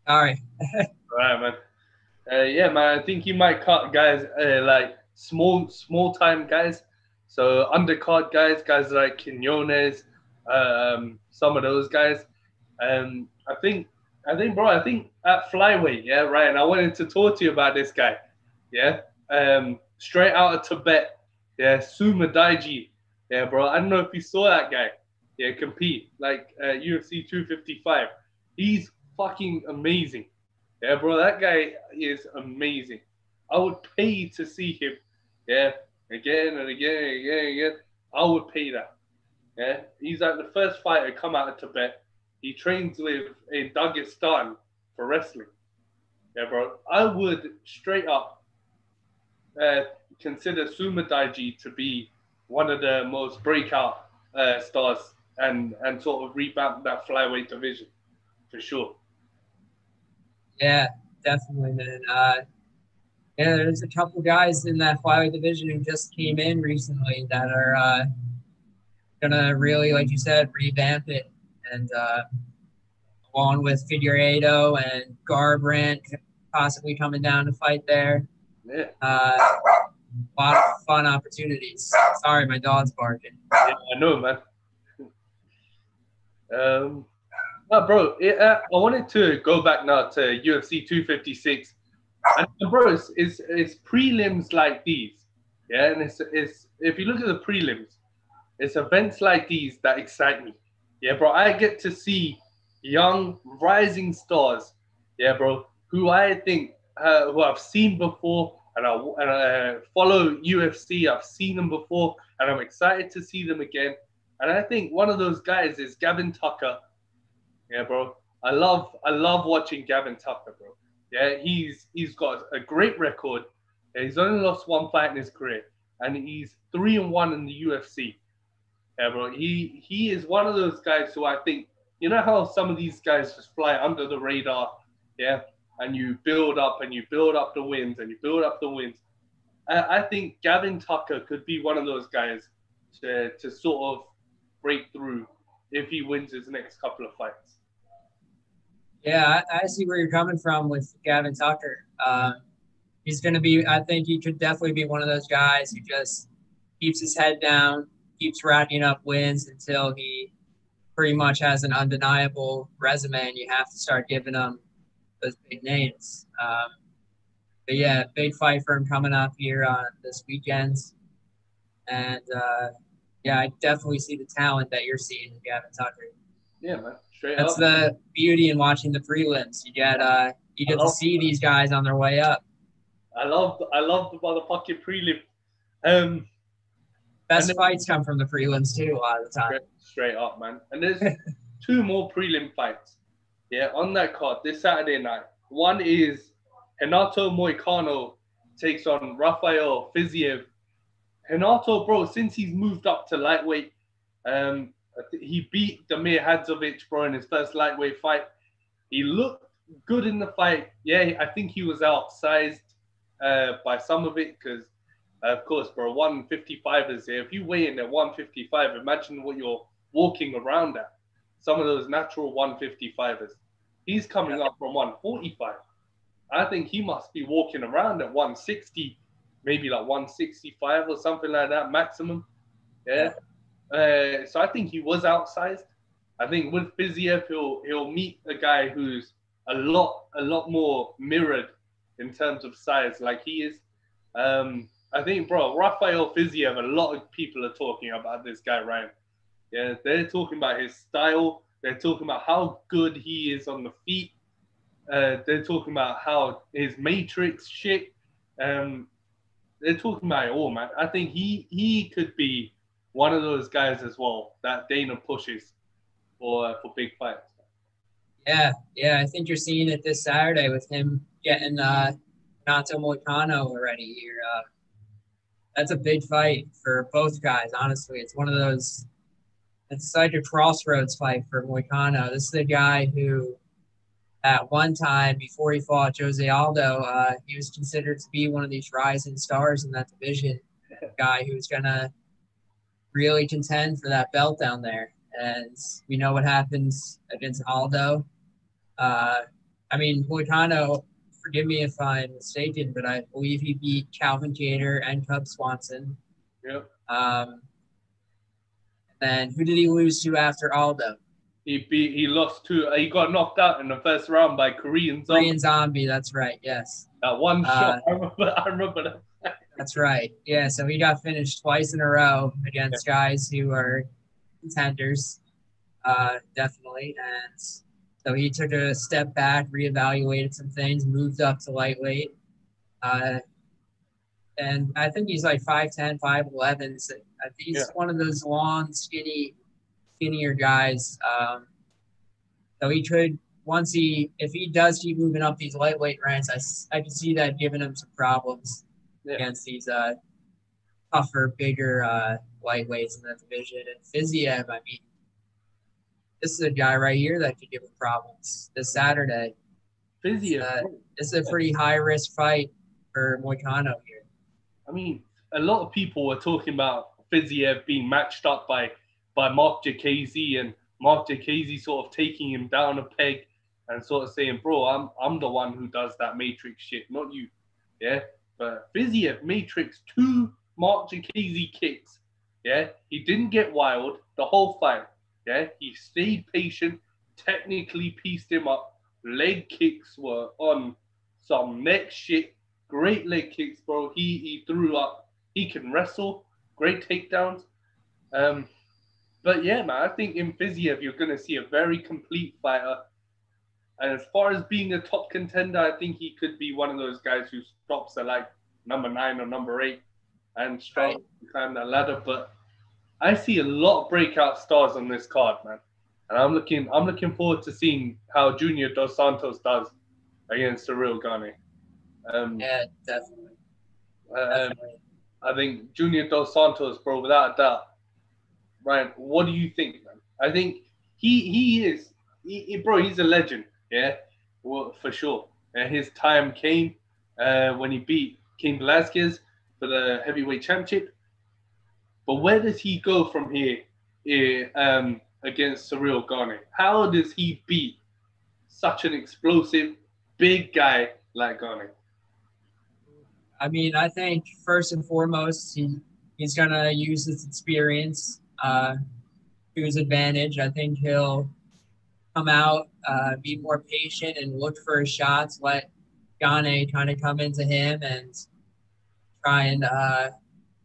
All right. All right, man. Yeah, man. I think he might cut guys like small time guys. So undercard guys like Quinones, some of those guys. I think, bro. I think at flyweight, yeah, right. And I wanted to talk to you about this guy, yeah. Straight out of Tibet, yeah, Suma Daiji, yeah, bro. I don't know if you saw that guy, yeah, compete like UFC 255. He's fucking amazing, yeah, bro. That guy is amazing. I would pay to see him, yeah, again and again and again and again. I would pay that. Yeah, he's like the first fighter to come out of Tibet. He trains in Dagestan for wrestling. Yeah, bro. I would straight up consider Suma Daiji to be one of the most breakout stars and sort of revamp that flyweight division for sure. Yeah, definitely, man. Yeah, there's a couple guys in that flyweight division who just came in recently that are gonna really, like you said, revamp it. And along with Figueiredo and Garbrandt possibly coming down to fight there. Yeah. A lot of fun opportunities. Sorry, my dog's barking. Yeah, I know, man. Bro, I wanted to go back now to UFC 256. And bro, it's prelims like these, yeah. And it's if you look at the prelims, it's events like these that excite me, yeah, bro. I get to see young rising stars, yeah, bro, who I think who I've seen before, and I follow UFC. I've seen them before, and I'm excited to see them again. And I think one of those guys is Gavin Tucker. Yeah, bro. I love watching Gavin Tucker, bro. Yeah, he's got a great record. He's only lost 1 fight in his career, and he's 3-1 in the UFC. Yeah, bro. He is one of those guys who I think, you know how some of these guys just fly under the radar, yeah, and you build up the wins and you build up the wins. I think Gavin Tucker could be one of those guys to sort of break through if he wins his next couple of fights. Yeah, I see where you're coming from with Gavin Tucker. He's going to be, I think he could definitely be one of those guys who just keeps his head down, keeps racking up wins until he pretty much has an undeniable resume, and you have to start giving him those big names. But yeah, big fight for him coming up here on this weekend. And yeah, I definitely see the talent that you're seeing in Gavin Tucker. Yeah, man. Straight That's up. the beauty in watching the prelims. You get to see these guys on their way up. I love the motherfucking prelim. Best fights come from the prelims too a lot of the time. Straight up, man. And there's 2 more prelim fights. Yeah, on that card this Saturday night. One is Renato Moicano takes on Rafael Fiziev. Renato, bro, since he's moved up to lightweight, he beat Damir Hadzovic, bro, in his first lightweight fight. He looked good in the fight. Yeah, I think he was outsized by some of it because, of course, bro, 155ers here. If you weigh in at 155, imagine what you're walking around at. Some of those natural 155ers. He's coming up from 145. I think he must be walking around at 160, maybe like 165 or something like that maximum. Yeah. So I think he was outsized. I think with Fiziev, he'll meet a guy who's a lot more mirrored in terms of size, like he is. I think, bro, Rafael Fiziev, a lot of people are talking about this guy, Ryan. Yeah, they're talking about his style. They're talking about how good he is on the feet. They're talking about how his Matrix shit. They're talking about it all, man. I think he could be one of those guys as well that Dana pushes for big fights. Yeah, yeah. I think you're seeing it this Saturday with him getting Nato Moicano already here. That's a big fight for both guys. Honestly, it's one of those. It's like a crossroads fight for Moicano. This is a guy who, at one time before he fought Jose Aldo, he was considered to be one of these rising stars in that division. A guy who was gonna really contend for that belt down there. And we know what happens against Aldo. I mean, Moicano, forgive me if I'm mistaken, but I believe he beat Calvin Cater and Cub Swanson. Yep. Then who did he lose to after Aldo? He lost to, he got knocked out in the first round by Korean Zombie. Korean Zombie, that's right, yes. That one shot, I remember that. That's right. Yeah, so he got finished twice in a row against guys who are contenders, definitely. And so he took a step back, reevaluated some things, moved up to lightweight. And I think he's like 5'10", 5'11". So he's one of those long, skinnier guys. So he could, if he does keep moving up these lightweight ranks, I can see that giving him some problems against these tougher, bigger lightweights in that division. And Fiziev, I mean, this is a guy right here that could give him problems this Saturday. Fiziev. This is a pretty high-risk fight for Moicano here. I mean, a lot of people were talking about Fiziev being matched up by Mark Jacasey, and Mark Jacasey sort of taking him down a peg and sort of saying, bro, I'm the one who does that Matrix shit, not you. Yeah? But Fiziev Matrix 2 Mark Jacasey kicks. Yeah? He didn't get wild the whole fight. Yeah? He stayed patient, technically pieced him up. Leg kicks were on some neck shit. Great leg kicks, bro. He threw up. He can wrestle. Great takedowns. But yeah, man, I think in Fiziev, you're going to see a very complete fighter. And as far as being a top contender, I think he could be one of those guys who stops at like number 9 or number 8 and starts to climb that ladder. But I see a lot of breakout stars on this card, man. And I'm looking forward to seeing how Junior Dos Santos does against Cyril Gane. Yeah, definitely. I think Junior Dos Santos, bro, without a doubt. Ryan, what do you think, man? I think he's a legend, yeah, well, for sure. His time came when he beat King Velasquez for the heavyweight championship. But where does he go from here against Cyril Gane? How does he beat such an explosive, big guy like Gane? I mean, I think first and foremost, he's going to use his experience to his advantage. I think he'll come out, be more patient and look for his shots, let Gane kind of come into him and try and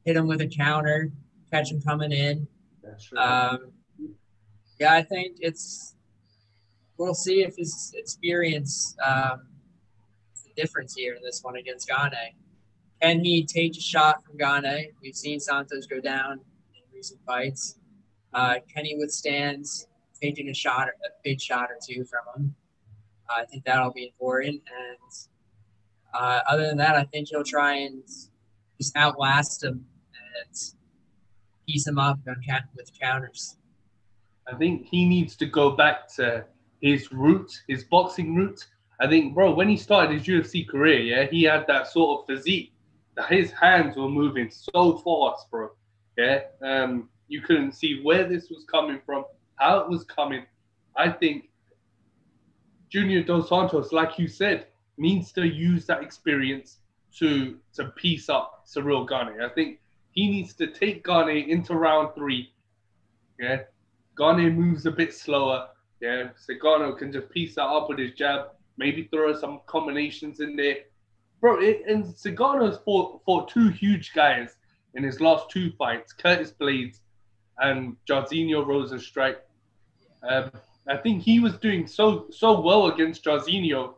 hit him with a counter, catch him coming in. That's right. Yeah, I think we'll see if his experience is the difference here in this one against Gane. Can he take a shot from Gane? We've seen Santos go down in recent fights. Can he withstand taking a big shot or two from him? I think that'll be important. And other than that, I think he'll try and just outlast him and piece him up with counters. I think he needs to go back to his roots, his boxing roots. I think, bro, when he started his UFC career, yeah, he had that sort of physique. His hands were moving so fast, bro. Yeah, you couldn't see where this was coming from, how it was coming. I think Junior Dos Santos, like you said, needs to use that experience to piece up Cyril Gane. I think he needs to take Gane into round 3. Yeah, Gane moves a bit slower. Yeah, so Gane can just piece that up with his jab, maybe throw some combinations in there. Bro, and Cigano's fought 2 huge guys in his last 2 fights, Curtis Blades and Jairzinho Rosenstrike. I think he was doing so well against Jairzinho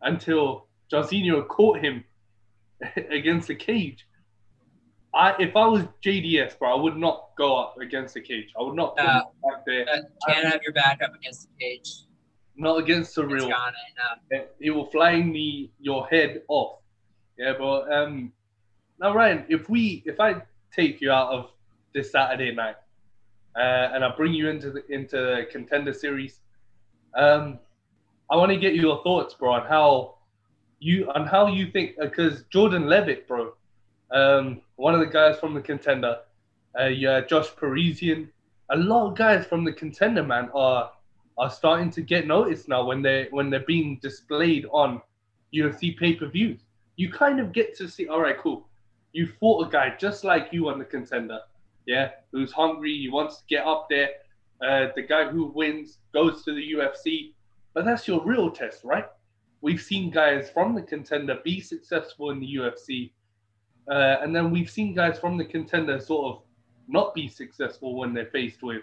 until Jairzinho caught him against the cage. If I was JDS, bro, I would not go up against the cage. I would not put back there. Can't have your back up against the cage. Not against the real. It will fly your head off. Yeah, but now Ryan, if I take you out of this Saturday night and I bring you into the Contender Series, I want to get your thoughts, bro, on how you think, because Jordan Levitt, bro, one of the guys from the Contender, Josh Parisian, a lot of guys from the Contender, man, are starting to get noticed now when they're being displayed on UFC pay-per-views. You kind of get to see, all right, cool. You fought a guy just like you on the Contender, yeah, who's hungry, he wants to get up there. The guy who wins goes to the UFC, but that's your real test, right? We've seen guys from the Contender be successful in the UFC, and then we've seen guys from the Contender sort of not be successful when they're faced with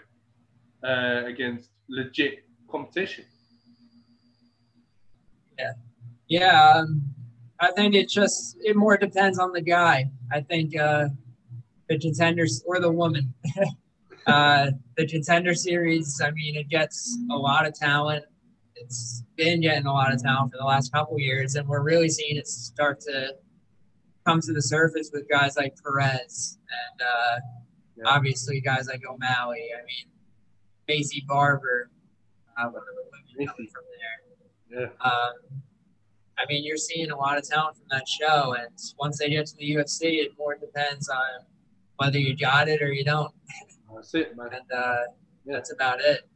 against legit competition. Yeah. I think it more depends on the guy. I think the Contenders or the woman. The Contender Series, I mean, it gets a lot of talent. It's been getting a lot of talent for the last couple of years, and we're really seeing it start to come to the surface with guys like Perez and obviously guys like O'Malley. I mean, Macy Barber, one of the women coming from there. Yeah. I mean, you're seeing a lot of talent from that show, and once they get to the UFC, it more depends on whether you got it or you don't. That's it, man. And that's about it.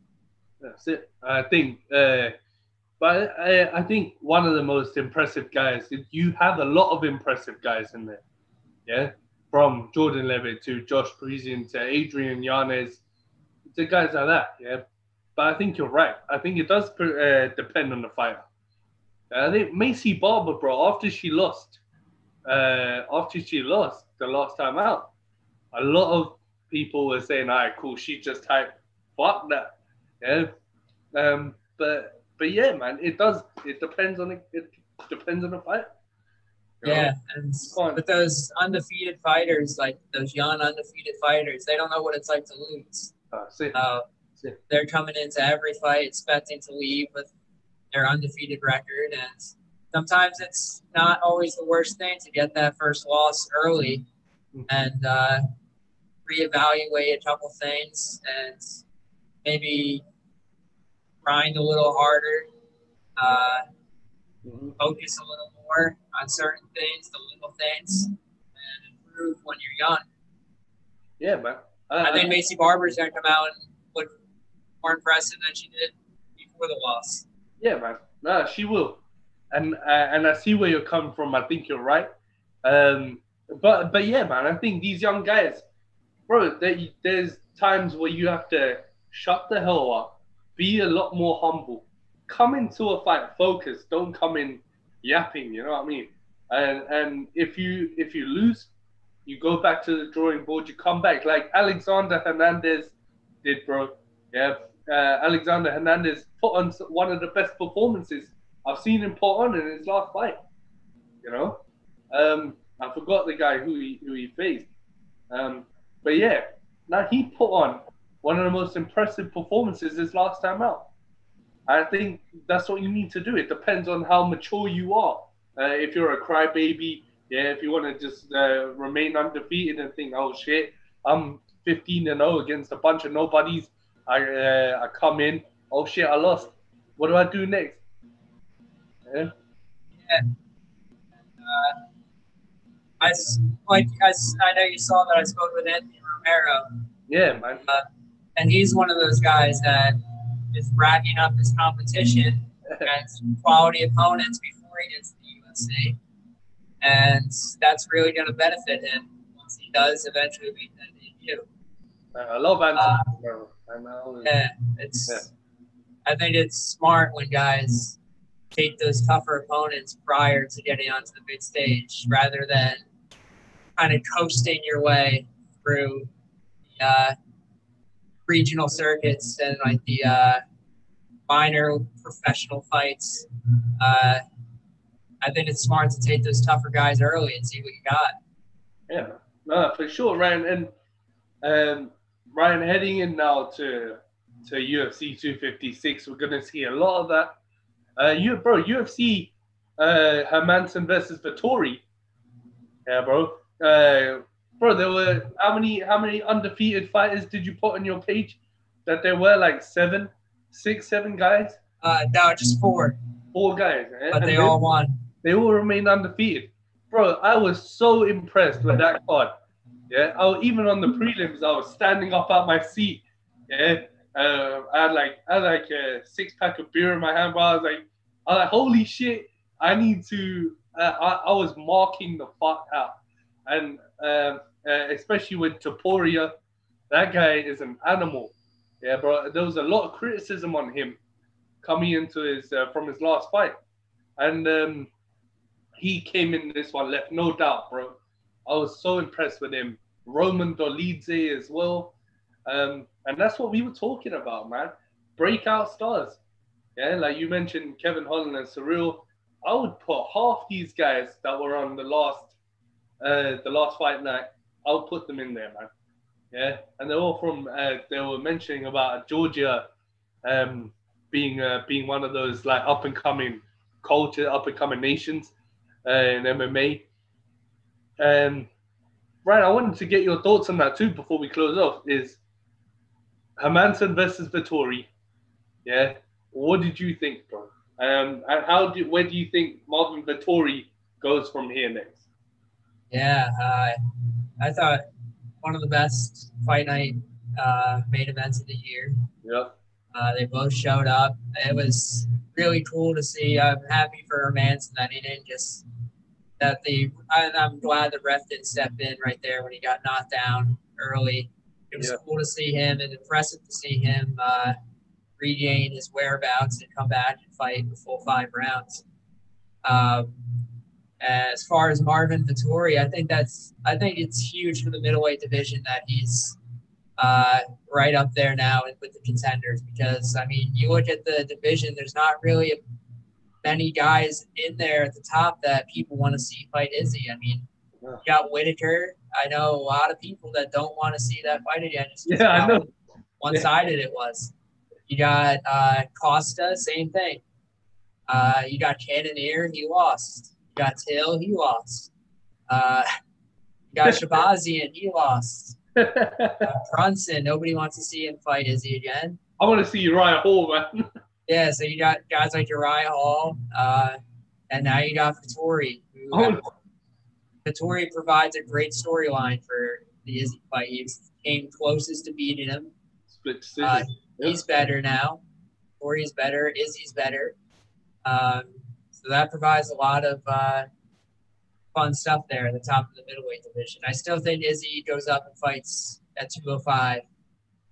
That's it. I think, but I think one of the most impressive guys, you have a lot of impressive guys in there, yeah? From Jordan Levitt to Josh Parisian to Adrian Yanez, to guys like that, yeah? But I think you're right. I think it does depend on the fighter. I think Macy Barber, bro, after she lost the last time out, a lot of people were saying, all right, cool, she just typed, fuck that. Yeah. But yeah, man, it depends on the fighter. Yeah, and with those undefeated fighters, like those young undefeated fighters, they don't know what it's like to lose. They're coming into every fight expecting to leave with their undefeated record, and sometimes it's not always the worst thing to get that first loss early and reevaluate a couple things and maybe grind a little harder, focus a little more on certain things, the little things, and improve when you're young. Yeah, man. I think Macy Barber's going to come out and look more impressive than she did before the loss. Yeah, man. No, she will. And I see where you're coming from. I think you're right. But yeah, man, I think these young guys, bro, there's times where you have to shut the hell up, be a lot more humble, come into a fight focused, don't come in yapping, you know what I mean? And if you lose, you go back to the drawing board, you come back like Alexander Hernandez did, bro. Yeah. Alexander Hernandez put on one of the best performances I've seen him put on in his last fight. You know, I forgot the guy who he faced, but yeah, now he put on one of the most impressive performances his last time out. I think that's what you need to do. It depends on how mature you are. If you're a crybaby, yeah, if you want to just remain undefeated and think, oh shit, I'm 15-0 against a bunch of nobodies. I come in, oh shit, I lost. What do I do next? Yeah. I know you saw that I spoke with Anthony Romero. Yeah, man. And he's one of those guys that is racking up his competition against quality opponents before he gets to the UFC. And that's really going to benefit him once he does eventually make that debut. I love Anthony Romero. I think it's smart when guys take those tougher opponents prior to getting onto the big stage rather than kind of coasting your way through the regional circuits and like the minor professional fights I think it's smart to take those tougher guys early and see what you got. Yeah, no, for sure, Ryan. And Ryan, heading in now to UFC 256, we're gonna see a lot of that. UFC Hermansson versus Vettori. Yeah, bro. Bro, there were how many undefeated fighters did you put on your page? That there were like 7 guys. No, just 4. 4 guys, but they all won. They all remained undefeated. Bro, I was so impressed with that card. Yeah, even on the prelims, I was standing up out my seat. Yeah, I had like a 6-pack of beer in my hand, bro. I was like, holy shit! I need to. I was marking the fuck out, and especially with Topuria, that guy is an animal. Yeah, bro. There was a lot of criticism on him coming into his from his last fight, and he came in this one, left no doubt, bro. I was so impressed with him. Roman Dolidze as well. And that's what we were talking about, man. Breakout stars. Yeah, like you mentioned Kevin Holland and Cyril. I would put half these guys that were on the last fight night, I would put them in there, man. Yeah, and they're all from, they were mentioning about Georgia being one of those like up-and-coming culture, up-and-coming nations in MMA. Ryan, I wanted to get your thoughts on that too before we close off. Is Hermansson versus Vettori? Yeah, what did you think, bro? And where do you think Marvin Vettori goes from here next? Yeah, I thought one of the best fight night main events of the year. Yeah. They both showed up. It was really cool to see. I'm happy for Hermansson that he didn't just I'm glad the ref didn't step in right there when he got knocked down early. It was cool to see him and impressive to see him regain his whereabouts and come back and fight the full 5 rounds. As far as Marvin Vettori, I think it's huge for the middleweight division that he's right up there now with the contenders, because I mean, you look at the division, there's not really many guys in there at the top that people want to see fight Izzy. I mean, you got Whitaker. I know a lot of people that don't want to see that fight again. Just I know. One-sided it was. You got Costa, same thing. You got Cannonier, he lost. You got Till, he lost. You got Shabazian, he lost. Brunson, nobody wants to see him fight Izzy again. I want to see Uriah Hall, man. Yeah, so you got guys like Uriah Hall, and now you got Vettori. Vettori provides a great storyline for the Izzy fight. He came closest to beating him. Split decision. He's better now. Vettori's better. Izzy's better. So that provides a lot of fun stuff there at the top of the middleweight division. I still think Izzy goes up and fights at 205.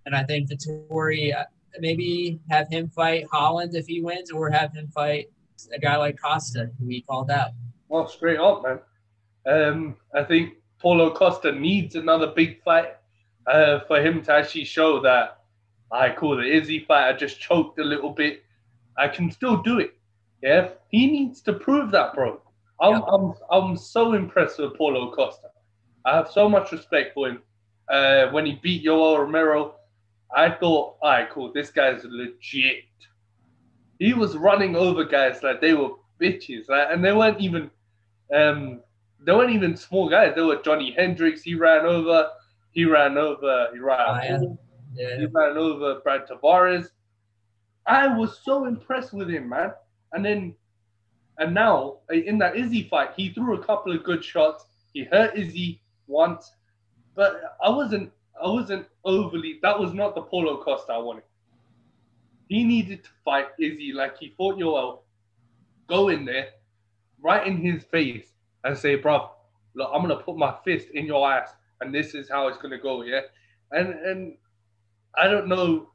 And I think Vettori, maybe have him fight Holland if he wins, or have him fight a guy like Costa, who he called out. Well, straight up, man. I think Paulo Costa needs another big fight for him to actually show that, cool, the Izzy fight, I just choked a little bit. I can still do it. Yeah, he needs to prove that, bro. I'm so impressed with Paulo Costa. I have so much respect for him. When he beat Yoel Romero, I thought, all right, cool, this guy's legit. He was running over guys like they were bitches, right? And they weren't even small guys. They were Johnny Hendricks. He ran over Uriah Hall. Yeah. He ran over Brad Tavares. I was so impressed with him, man. And now in that Izzy fight, he threw a couple of good shots. He hurt Izzy once, but I wasn't overly. That was not the Paulo Costa I wanted. He needed to fight Izzy like he fought Yoel. Go in there, right in his face, and say, "Bro, look, I'm gonna put my fist in your ass, and this is how it's gonna go." Yeah, and I don't know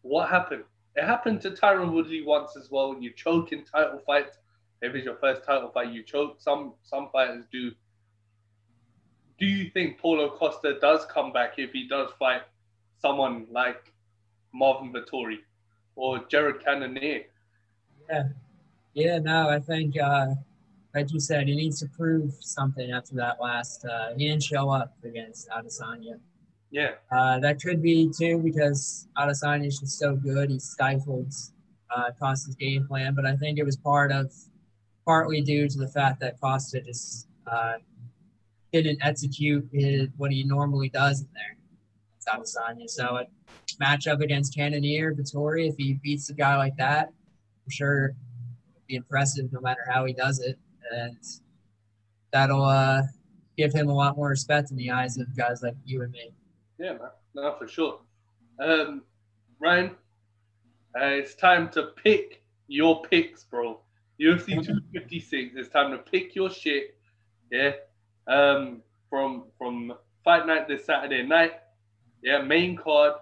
what happened. It happened to Tyron Woodley once as well. When you choke in title fights, if it's your first title fight, you choke. Some fighters do. Do you think Paulo Costa does come back if he does fight someone like Marvin Vettori or Jared Cannonier? Yeah, no, I think like you said, he needs to prove something after that last. He didn't show up against Adesanya. Yeah. That could be too because Adesanya is just so good. He stifled Costa's game plan, but I think it was partly due to the fact that Costa just didn't execute what he normally does in there. It's Adesanya. So a matchup against Cannonier, Vettori, if he beats a guy like that, I'm sure it'll be impressive no matter how he does it. And that'll give him a lot more respect in the eyes of guys like you and me. Yeah, man. No, for sure. Ryan, it's time to pick your picks, bro. UFC 256. It's time to pick your shit. Yeah. From fight night this Saturday night. Yeah, main card.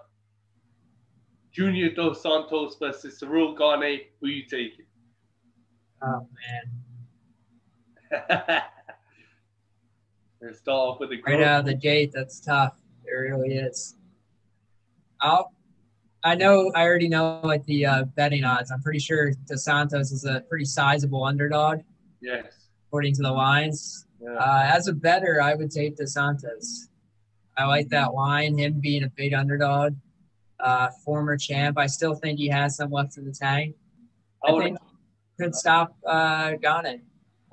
Junior Dos Santos versus Cyril Gane. Who you taking? Oh man. Let's start off with the right out of the gate. That's tough. It really is. I already know like the betting odds. I'm pretty sure Dos Santos is a pretty sizable underdog. Yes. According to the lines. Yeah. As a bettor, I would take Dos Santos. I like that line, him being a big underdog. Former champ. I still think he has some left in the tank. I think could stop Gane.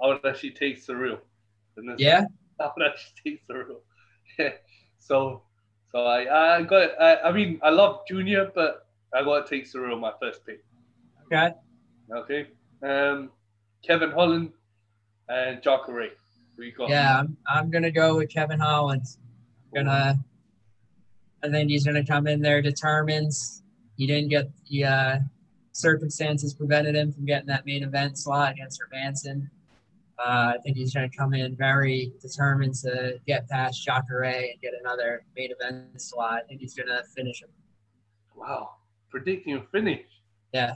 I would actually take Cyril. Yeah? I would actually take Cyril. So I mean, I love Junior, but I got to take Cyril my first pick. Okay. Kevin Holland and Jacare. Who you got? Yeah, I'm gonna go with Kevin Holland. I think he's gonna come in there determined. He didn't get the circumstances prevented him from getting that main event slot against Hermansson. I think he's going to come in very determined to get past Jacare and get another main event slot. I think he's going to finish him. Wow. Predicting a finish. Yeah.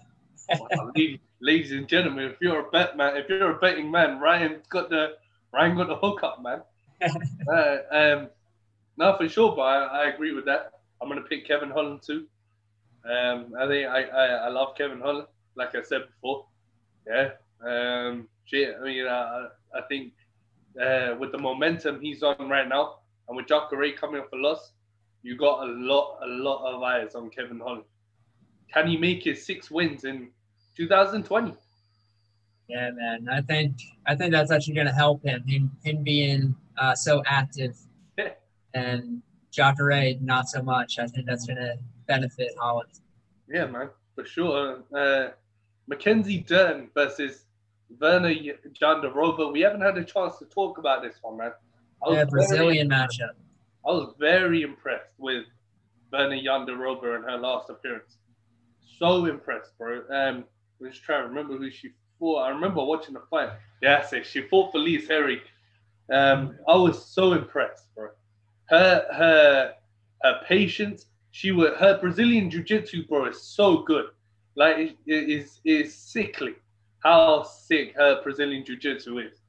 Wow. Ladies and gentlemen, if you're a betting man, Ryan got the hookup, man. No, for sure, but I agree with that. I'm going to pick Kevin Holland too. I think I love Kevin Holland, like I said before. Yeah. I mean, I think with the momentum he's on right now, and with Jacare coming off a loss, you got a lot of eyes on Kevin Holland. Can he make his 6 wins in 2020? Yeah, man. I think that's actually going to help him. Him being so active, and Jacare not so much. I think that's going to benefit Holland. Yeah, man, for sure. Mackenzie Dern versus Werner Jandiroba. We haven't had a chance to talk about this one, man. Brazilian matchup. I was very impressed with Werner Jandiroba in her last appearance. So impressed, bro. I'm just trying to remember who she fought. I remember watching the fight. Yeah, she fought Felice Herrig. I was so impressed, bro. Her patience. Her Brazilian jiu-jitsu, bro, is so good. Like, it is sickly how sick her Brazilian jiu-jitsu is.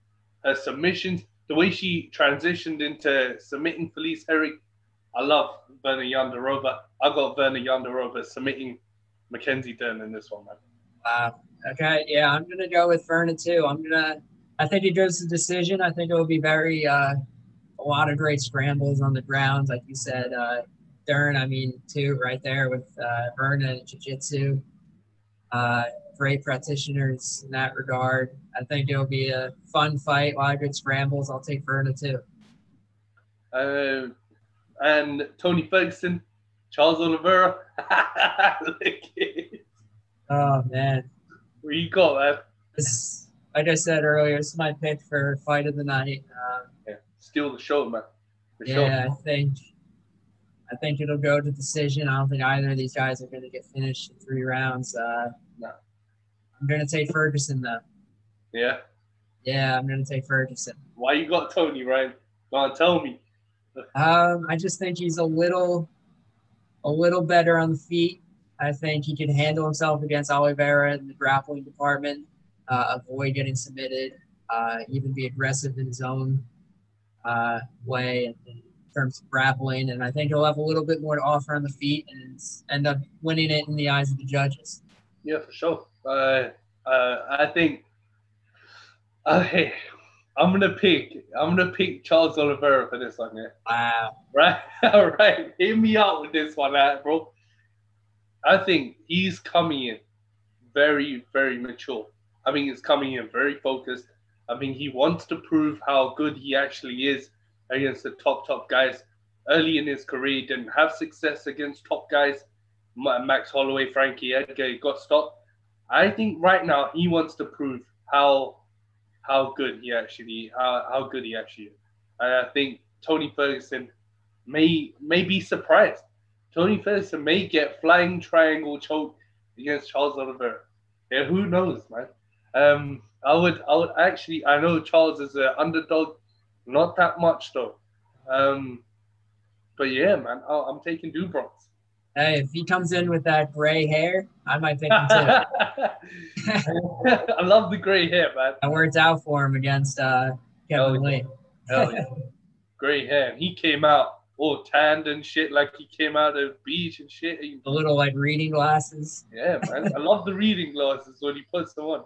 Her submissions, the way she transitioned into submitting Felice Herrig. I love Werner Jandiroba. I got Werner Jandiroba submitting Mackenzie Dern in this one, man. Wow. Okay, yeah, I'm gonna go with Werner too. I think it goes to decision. I think it will be very a lot of great scrambles on the ground, like you said. Dern, I mean, too, right there with Werner and jiu-jitsu. Great practitioners in that regard. I think it'll be a fun fight, a lot of good scrambles. I'll take Werner too. And Tony Ferguson, Charles Oliveira. Oh, man. Where you got, man? Like I said earlier, this is my pick for fight of the night. Steal the show, man. I think it'll go to decision. I don't think either of these guys are going to get finished in 3 rounds. No. I'm going to take Ferguson, though. Yeah? Yeah, I'm going to take Ferguson. Why you got Tony, Ryan? Go on, tell me. I just think he's a little better on the feet. I think he can handle himself against Oliveira in the grappling department, avoid getting submitted, even be aggressive in his own way in terms of grappling. And I think he'll have a little bit more to offer on the feet and end up winning it in the eyes of the judges. Yeah, for sure. I think Okay, I'm gonna pick Charles Oliveira for this one, yeah. Wow. Right, all right. Hear me out with this one, bro. I think he's coming in very, very mature. I mean, he's coming in very focused. I mean, he wants to prove how good he actually is against the top guys. Early in his career, he didn't have success against top guys. Max Holloway, Frankie Edgar, he got stopped. I think right now he wants to prove how good he actually is. And I think Tony Ferguson may be surprised. Tony Ferguson may get flying triangle choke against Charles Oliveira. Yeah, who knows, man? I would actually. I know Charles is an underdog, not that much though. But yeah, man, I'm taking Dubronx. Hey, if he comes in with that gray hair, I might pick him too. I love the gray hair, man. That worked out for him against Kevin Lee. Hell yeah. Gray hair. He came out all tanned and shit, like he came out of the beach and shit. The little like reading glasses. Yeah, man. I love the reading glasses when he puts them on.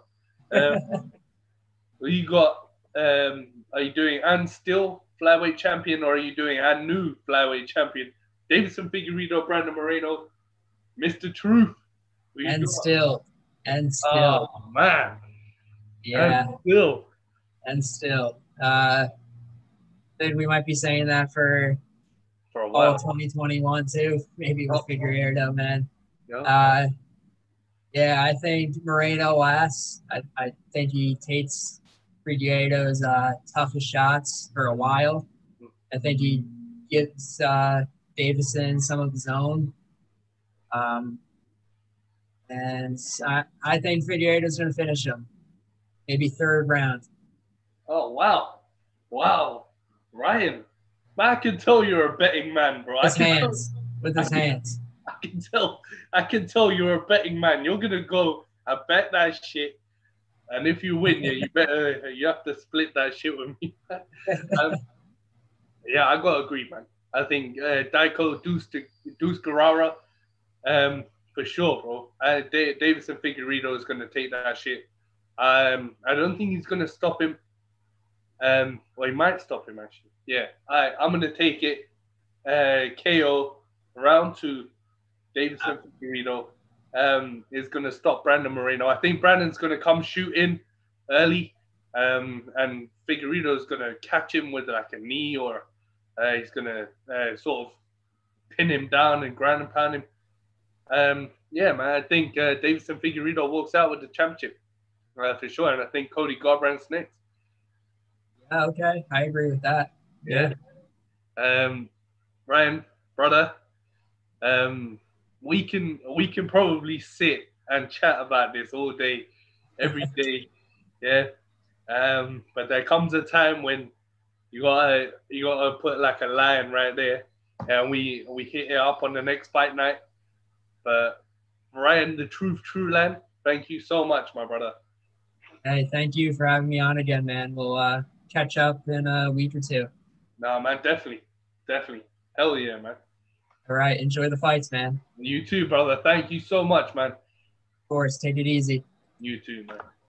You got are you doing and still flyweight champion, or are you doing and new flyweight champion? Davison Figueiredo, Brandon Moreno, Mr. Truth. And still. Oh man. Yeah. And still. Then we might be saying that for a while. All 2021 too. Maybe with Figueiredo, man. Yeah. Yeah, I think Moreno last. I think he takes Figueiredo's toughest shots for a while. I think he gives Davison some of his own. And I think Figueiredo's going to finish him. Maybe third round. Oh, wow. Wow. Ryan, I can tell you're a betting man, bro. With his hands. I can tell you're a betting man. You're going to go and bet that shit. And if you win, you have to split that shit with me. Yeah, I got to agree, man. I think Daiko Deuce Guerrara, for sure, bro. Davison Figueiredo is going to take that shit. I don't think he's going to stop him. Well, he might stop him, actually. Yeah, I'm going to take it. KO round 2. Davison Figueiredo is going to stop Brandon Moreno. I think Brandon's going to come shoot in early, and Figueiredo is going to catch him with like a knee, or he's going to sort of pin him down and ground and pound him. Yeah, man, I think Davison Figueiredo walks out with the championship for sure, and I think Cody Garbrandt's next. Yeah, okay, I agree with that. Yeah. Ryan, brother, we can probably sit and chat about this all day, every day, yeah. But there comes a time when you gotta put like a line right there, and we hit it up on the next fight night. But Ryan, the Truland, thank you so much, my brother. Hey, thank you for having me on again, man. We'll catch up in a week or two. No, man, definitely. Hell yeah, man. All right, enjoy the fights, man. You too, brother. Thank you so much, man. Of course, take it easy. You too, man.